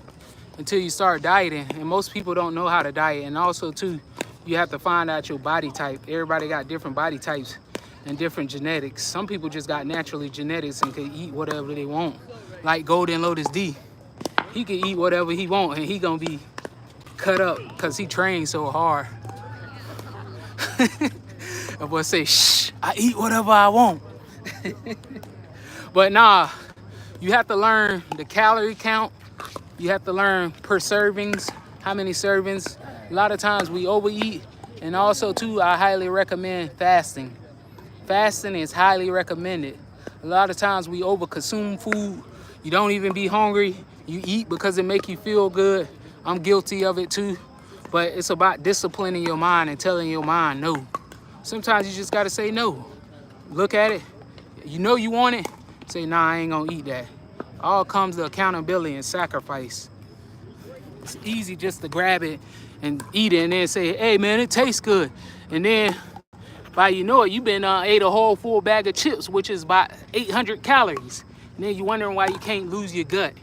until you start dieting, and most people don't know how to diet. And also too, you have to find out your body type. Everybody got different body types and different genetics. Some people just got naturally genetics and can eat whatever they want. Like Goldenlotus D, he can eat whatever he want and he gonna be cut up because he trained so hard. I boy say, shh, I eat whatever I want. But nah, you have to learn the calorie count. You have to learn per servings, how many servings. A lot of times we overeat. And also too, I highly recommend fasting. Fasting is highly recommended. A lot of times we overconsume food. You don't even be hungry. You eat because it make you feel good. I'm guilty of it too. But it's about disciplining your mind and telling your mind no. Sometimes you just gotta say no. Look at it. You know you want it. Say, nah, I ain't gonna eat that. All comes to accountability and sacrifice. It's easy just to grab it and eat it and then say, hey man, it tastes good. And then by you know it, you've been ate a whole full bag of chips, which is about 800 calories. And then you're wondering why you can't lose your gut.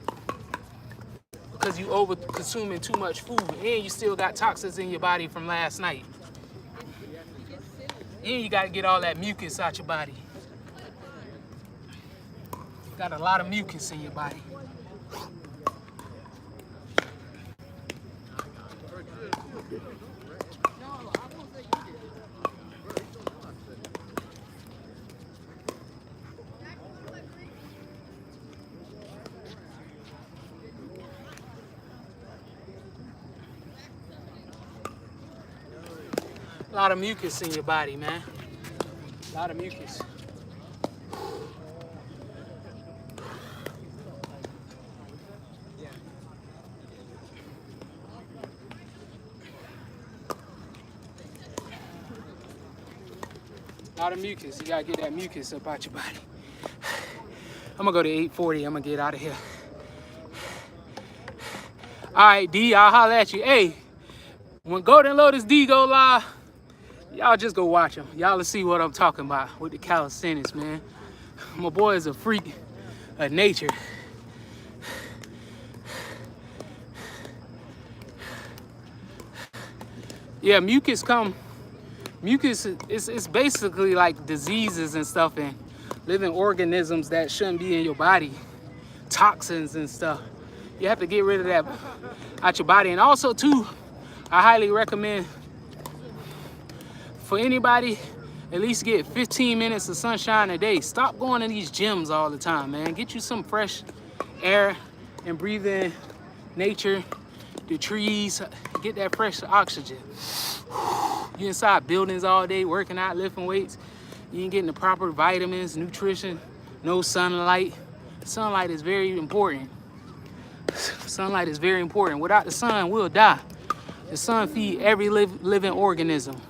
Because you over consuming too much food. And you still got toxins in your body from last night. And you gotta get all that mucus out your body. Got a lot of mucus in your body. A lot of mucus in your body, man. A lot of mucus. A lot of mucus. You gotta get that mucus up out your body. I'm gonna go to 840. I'm gonna get out of here. All right, D, I'll holler at you. Hey, when Goldenlotus D go live, y'all just go watch him. Y'all will see what I'm talking about with the calisthenics, man. My boy is a freak of nature. Yeah, mucus is basically like diseases and stuff and living organisms that shouldn't be in your body. Toxins and stuff. You have to get rid of that out your body. And also too, I highly recommend for anybody, at least get 15 minutes of sunshine a day. Stop going to these gyms all the time, man. Get you some fresh air and breathe in nature, the trees, get that fresh oxygen. You inside buildings all day, working out, lifting weights. You ain't getting the proper vitamins, nutrition, no sunlight. Sunlight is very important. Sunlight is very important. Without the sun, we'll die. The sun feeds every living organism.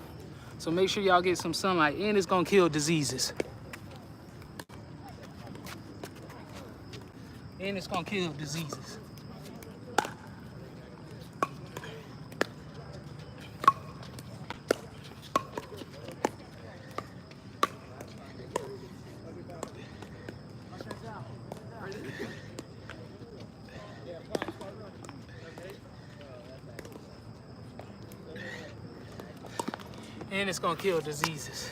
So make sure y'all get some sunlight, and it's gonna kill diseases. And it's gonna kill diseases. And it's gonna kill diseases.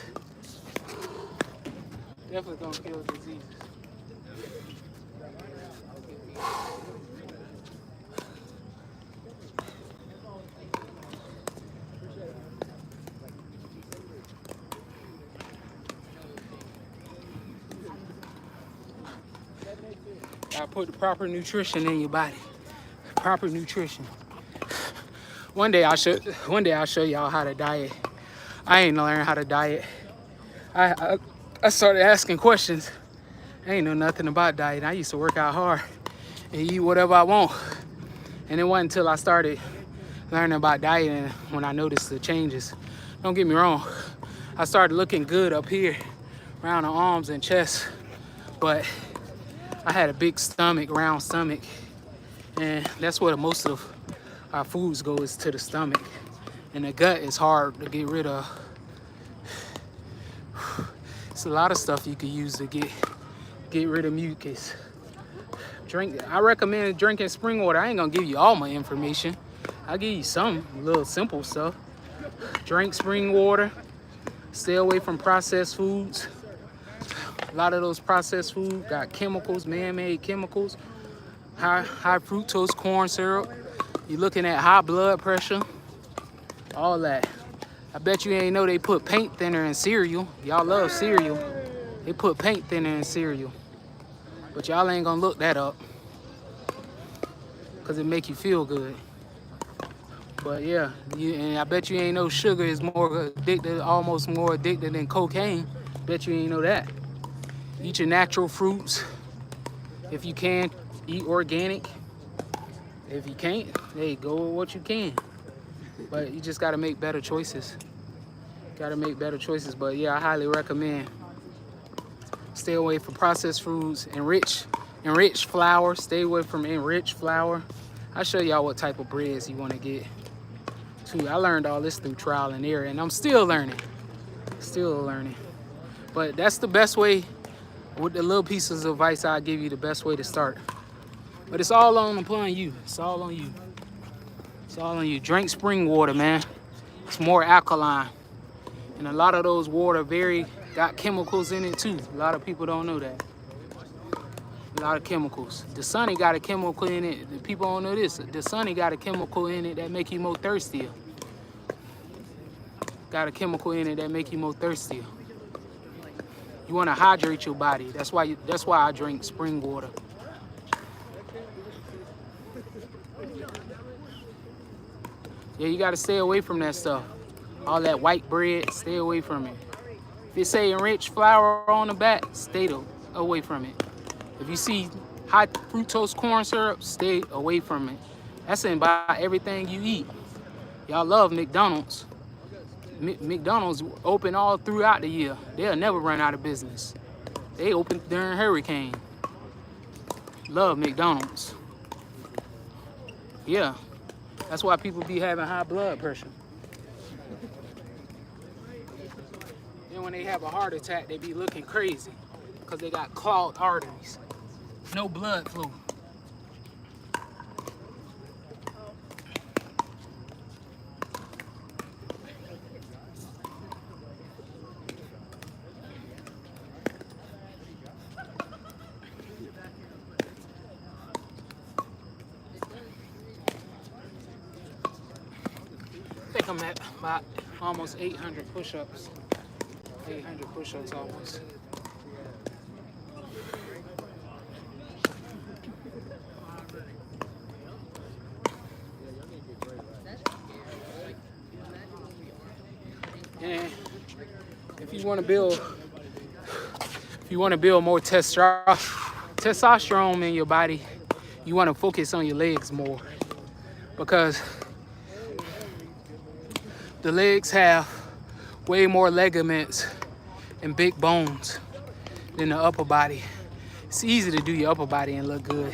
Definitely gonna kill diseases. Gotta put the proper nutrition in your body. Proper nutrition. One day I'll show y'all how to diet. I ain't learned how to diet. I started asking questions. I ain't know nothing about diet. I used to work out hard and eat whatever I want. And it wasn't until I started learning about dieting when I noticed the changes. Don't get me wrong. I started looking good up here around the arms and chest, but I had a big stomach, round stomach, and that's where most of our foods go, is to the stomach. And the gut is hard to get rid of. It's a lot of stuff you could use to get rid of mucus. I recommend drinking spring water. I ain't gonna give you all my information. I'll give you some little simple stuff. Drink spring water. Stay away from processed foods. A lot of those processed foods got chemicals, man-made chemicals. High fructose corn syrup. You're looking at high blood pressure. All that. I bet you ain't know they put paint thinner in cereal. Y'all love cereal. They put paint thinner in cereal. But y'all ain't gonna look that up, because it make you feel good. But yeah, and I bet you ain't know sugar is more addictive, almost more addictive than cocaine. Bet you ain't know that. Eat your natural fruits. If you can, eat organic. If you can't, hey, go with what you can. But you just gotta make better choices. Gotta make better choices. But yeah, I highly recommend stay away from processed foods, enriched flour. Stay away from enriched flour. I'll show y'all what type of breads you want to get too. I learned all this through trial and error, and I'm still learning. But that's the best way. With the little pieces of advice I'll give you, the best way to start. But it's all upon you. It's all on you. It's all on you. Drink spring water, man. It's more alkaline. And a lot of those water got chemicals in it too. A lot of people don't know that. A lot of chemicals. The Sunny got a chemical in it. The people don't know this. The Sunny got a chemical in it that make you more thirstier. Got a chemical in it that make you more thirstier. You want to hydrate your body. That's why I drink spring water. Yeah, you got to stay away from that stuff. All that white bread, stay away from it. If it say enriched flour on the back, stay away from it. If you see high fructose corn syrup, stay away from it. That's in about everything you eat. Y'all love McDonald's. McDonald's open all throughout the year. They'll never run out of business. They open during hurricane. Love McDonald's. Yeah, that's why people be having high blood pressure. Then when they have a heart attack, they be looking crazy because they got clogged arteries. No blood flow. I think I'm at about almost 800 push-ups. 800 push-ups almost. And if you want to build more testosterone in your body, you want to focus on your legs more, because the legs have way more ligaments and big bones than the upper body. It's easy to do your upper body and look good,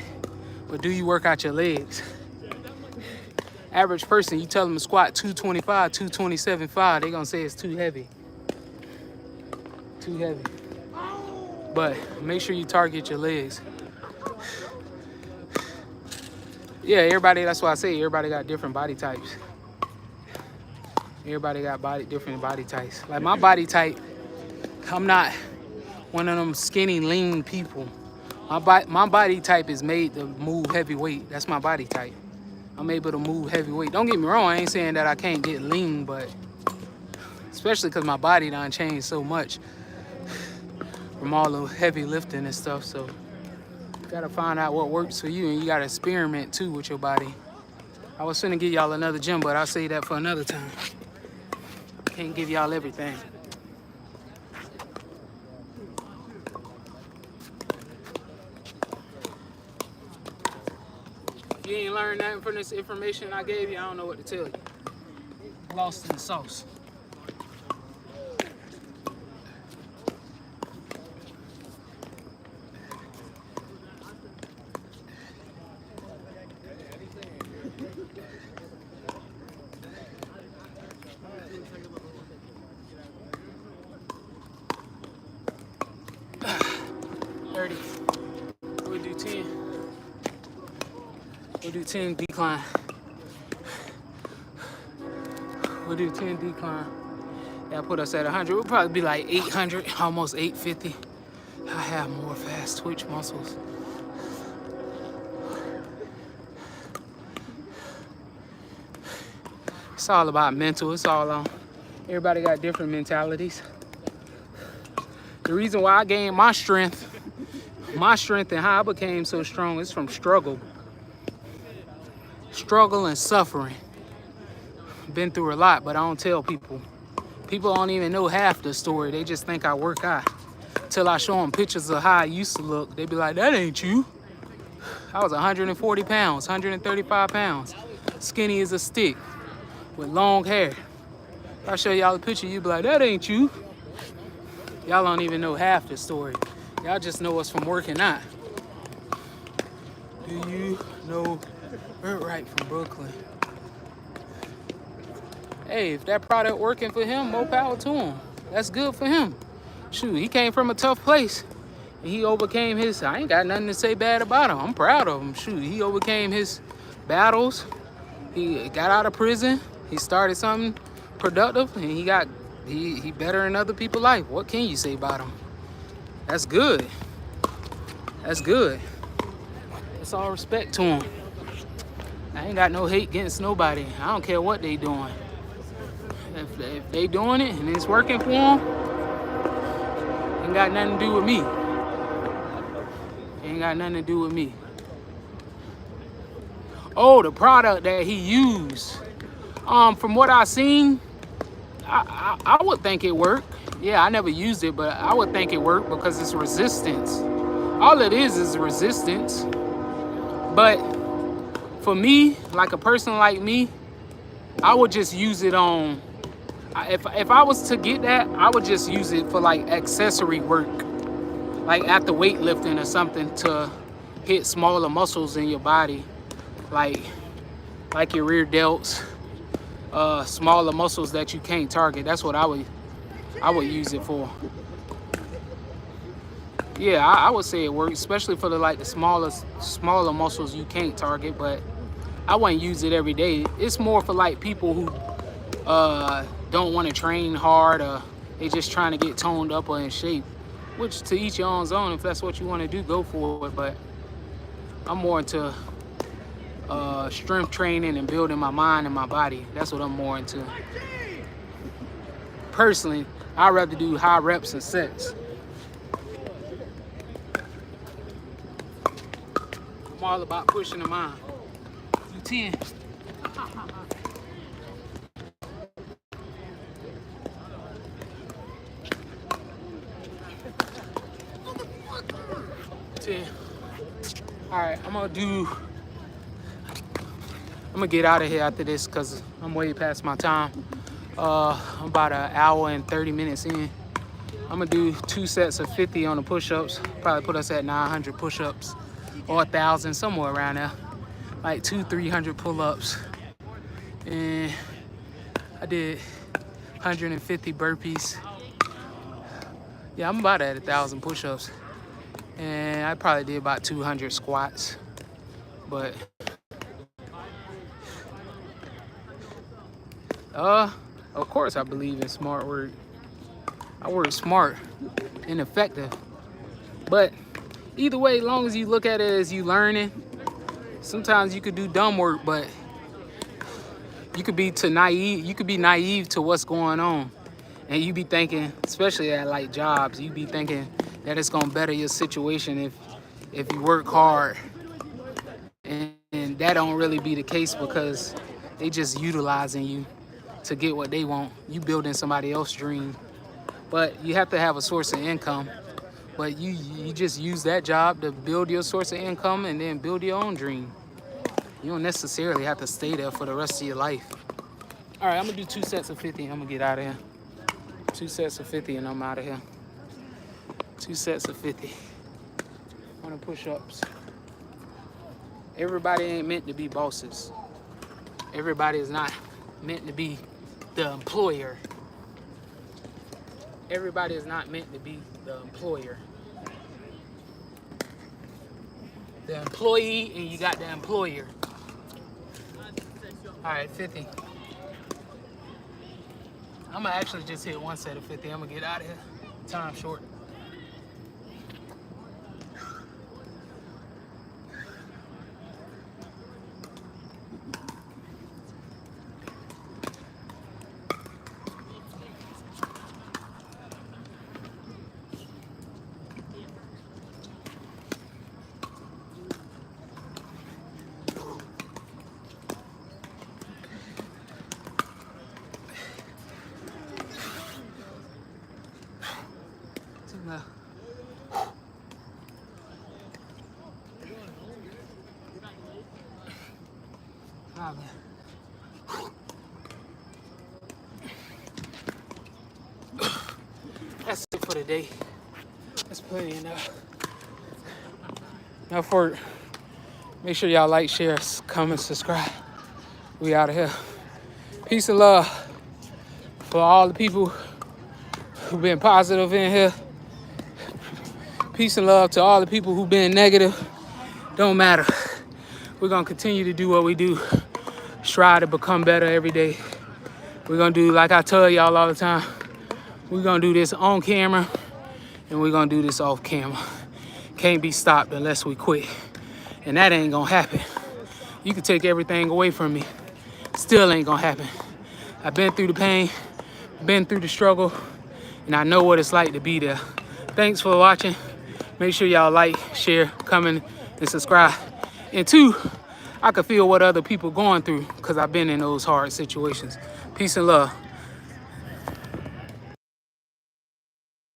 but do you work out your legs? Average person, you tell them to squat 225, 227.5, they're gonna say it's too heavy. Too heavy. But make sure you target your legs. Yeah, that's why I say everybody got different body types. Everybody got different body types. Like my body type, I'm not one of them skinny, lean people. My body type is made to move heavy weight. That's my body type. I'm able to move heavy weight. Don't get me wrong, I ain't saying that I can't get lean, but especially because my body done changed so much from all the heavy lifting and stuff. So you gotta find out what works for you, and you gotta experiment too with your body. I was finna give y'all another gym, but I'll say that for another time. Can't give y'all everything. If you ain't learned nothing from this information I gave you, I don't know what to tell you. Lost in the sauce. We'll do 10 decline. We'll do 10 decline. That'll put us at 100. We'll probably be like 800, almost 850. I have more fast twitch muscles. It's all about mental. It's all on. Everybody got different mentalities. The reason why I gained my strength and how I became so strong is from struggle. Struggle and suffering. Been through a lot, but I don't tell people. People don't even know half the story. They just think I work out. Till I show them pictures of how I used to look, they be like, that ain't you. I was 140 pounds, 135 pounds. Skinny as a stick with long hair. If I show y'all the picture, you be like, that ain't you. Y'all don't even know half the story. Y'all just know us from working out. Do you know Right from Brooklyn? Hey, if that product working for him, more power to him. That's good for him. Shoot, he came from a tough place. And he overcame his, I ain't got nothing to say bad about him. I'm proud of him. Shoot, he overcame his battles. He got out of prison. He started something productive, and he better in other people's life. What can you say about him? That's good. That's good. That's all respect to him. I ain't got no hate against nobody. I don't care what they doing. If they doing it and it's working for them, ain't got nothing to do with me. Ain't got nothing to do with me. Oh, the product that he used. From what I seen, I would think it worked. Yeah, I never used it, but I would think it worked because it's resistance. All it is resistance. But for me, like a person like me, I would just use it on, if I was to get that, I would just use it for like accessory work. Like after weightlifting or something to hit smaller muscles in your body. Like your rear delts, smaller muscles that you can't target. That's what I would use it for. Yeah, I would say it works, especially for the smaller muscles you can't target, but I wouldn't use it every day. It's more for like people who don't want to train hard, or they just trying to get toned up or in shape, which to each your own zone. If that's what you want to do, go for it. But I'm more into strength training and building my mind and my body. That's what I'm more into. Personally, I'd rather do high reps and sets. I'm all about pushing the mind. Do 10. All right, I'm gonna get out of here after this because I'm way past my time. I'm about an hour and 30 minutes in. I'm gonna do 2 sets of 50 on the push-ups. Probably put us at 900 push-ups or 1,000, somewhere around there. Like 200-300 pull-ups. And I did 150 burpees. Yeah, I'm about at 1,000 push-ups. And I probably did about 200 squats. But Of course, I believe in smart work. I work smart and effective. But either way, as long as you look at it as you learning, sometimes you could do dumb work, but you could be naive. You could be naive to what's going on, and you be thinking, especially at like jobs, you be thinking that it's gonna better your situation if you work hard, and that don't really be the case because they just utilizing you to get what they want. You building somebody else's dream, but you have to have a source of income. But you just use that job to build your source of income and then build your own dream. You don't necessarily have to stay there for the rest of your life. All right, I'm gonna do 2 sets of 50 and I'm gonna get out of here. 2 sets of 50 and I'm out of here. 2 sets of 50. 100 push-ups. Everybody ain't meant to be bosses. Everybody is not meant to be the employer. Everybody is not meant to be the employer. The employee and you got the employer. All right, 50. I'm gonna actually just hit 1 set of 50. I'm gonna get out of here. Time short. That's it for today. That's plenty enough. Enough work. Make sure y'all like, share, comment, subscribe. We out of here. Peace and love for all the people who've been positive in here. Peace and love to all the people who've been negative. Don't matter. We're gonna continue to do what we do. Strive to become better every day. We're gonna do, like I tell y'all all the time, we're gonna do this on camera and we're gonna do this off camera. Can't be stopped unless we quit. And that ain't gonna happen. You can take everything away from me. Still ain't gonna happen. I've been through the pain, been through the struggle, and I know what it's like to be there. Thanks for watching. Make sure y'all like, share, comment, and subscribe. And 2, I can feel what other people going through because I've been in those hard situations. Peace and love.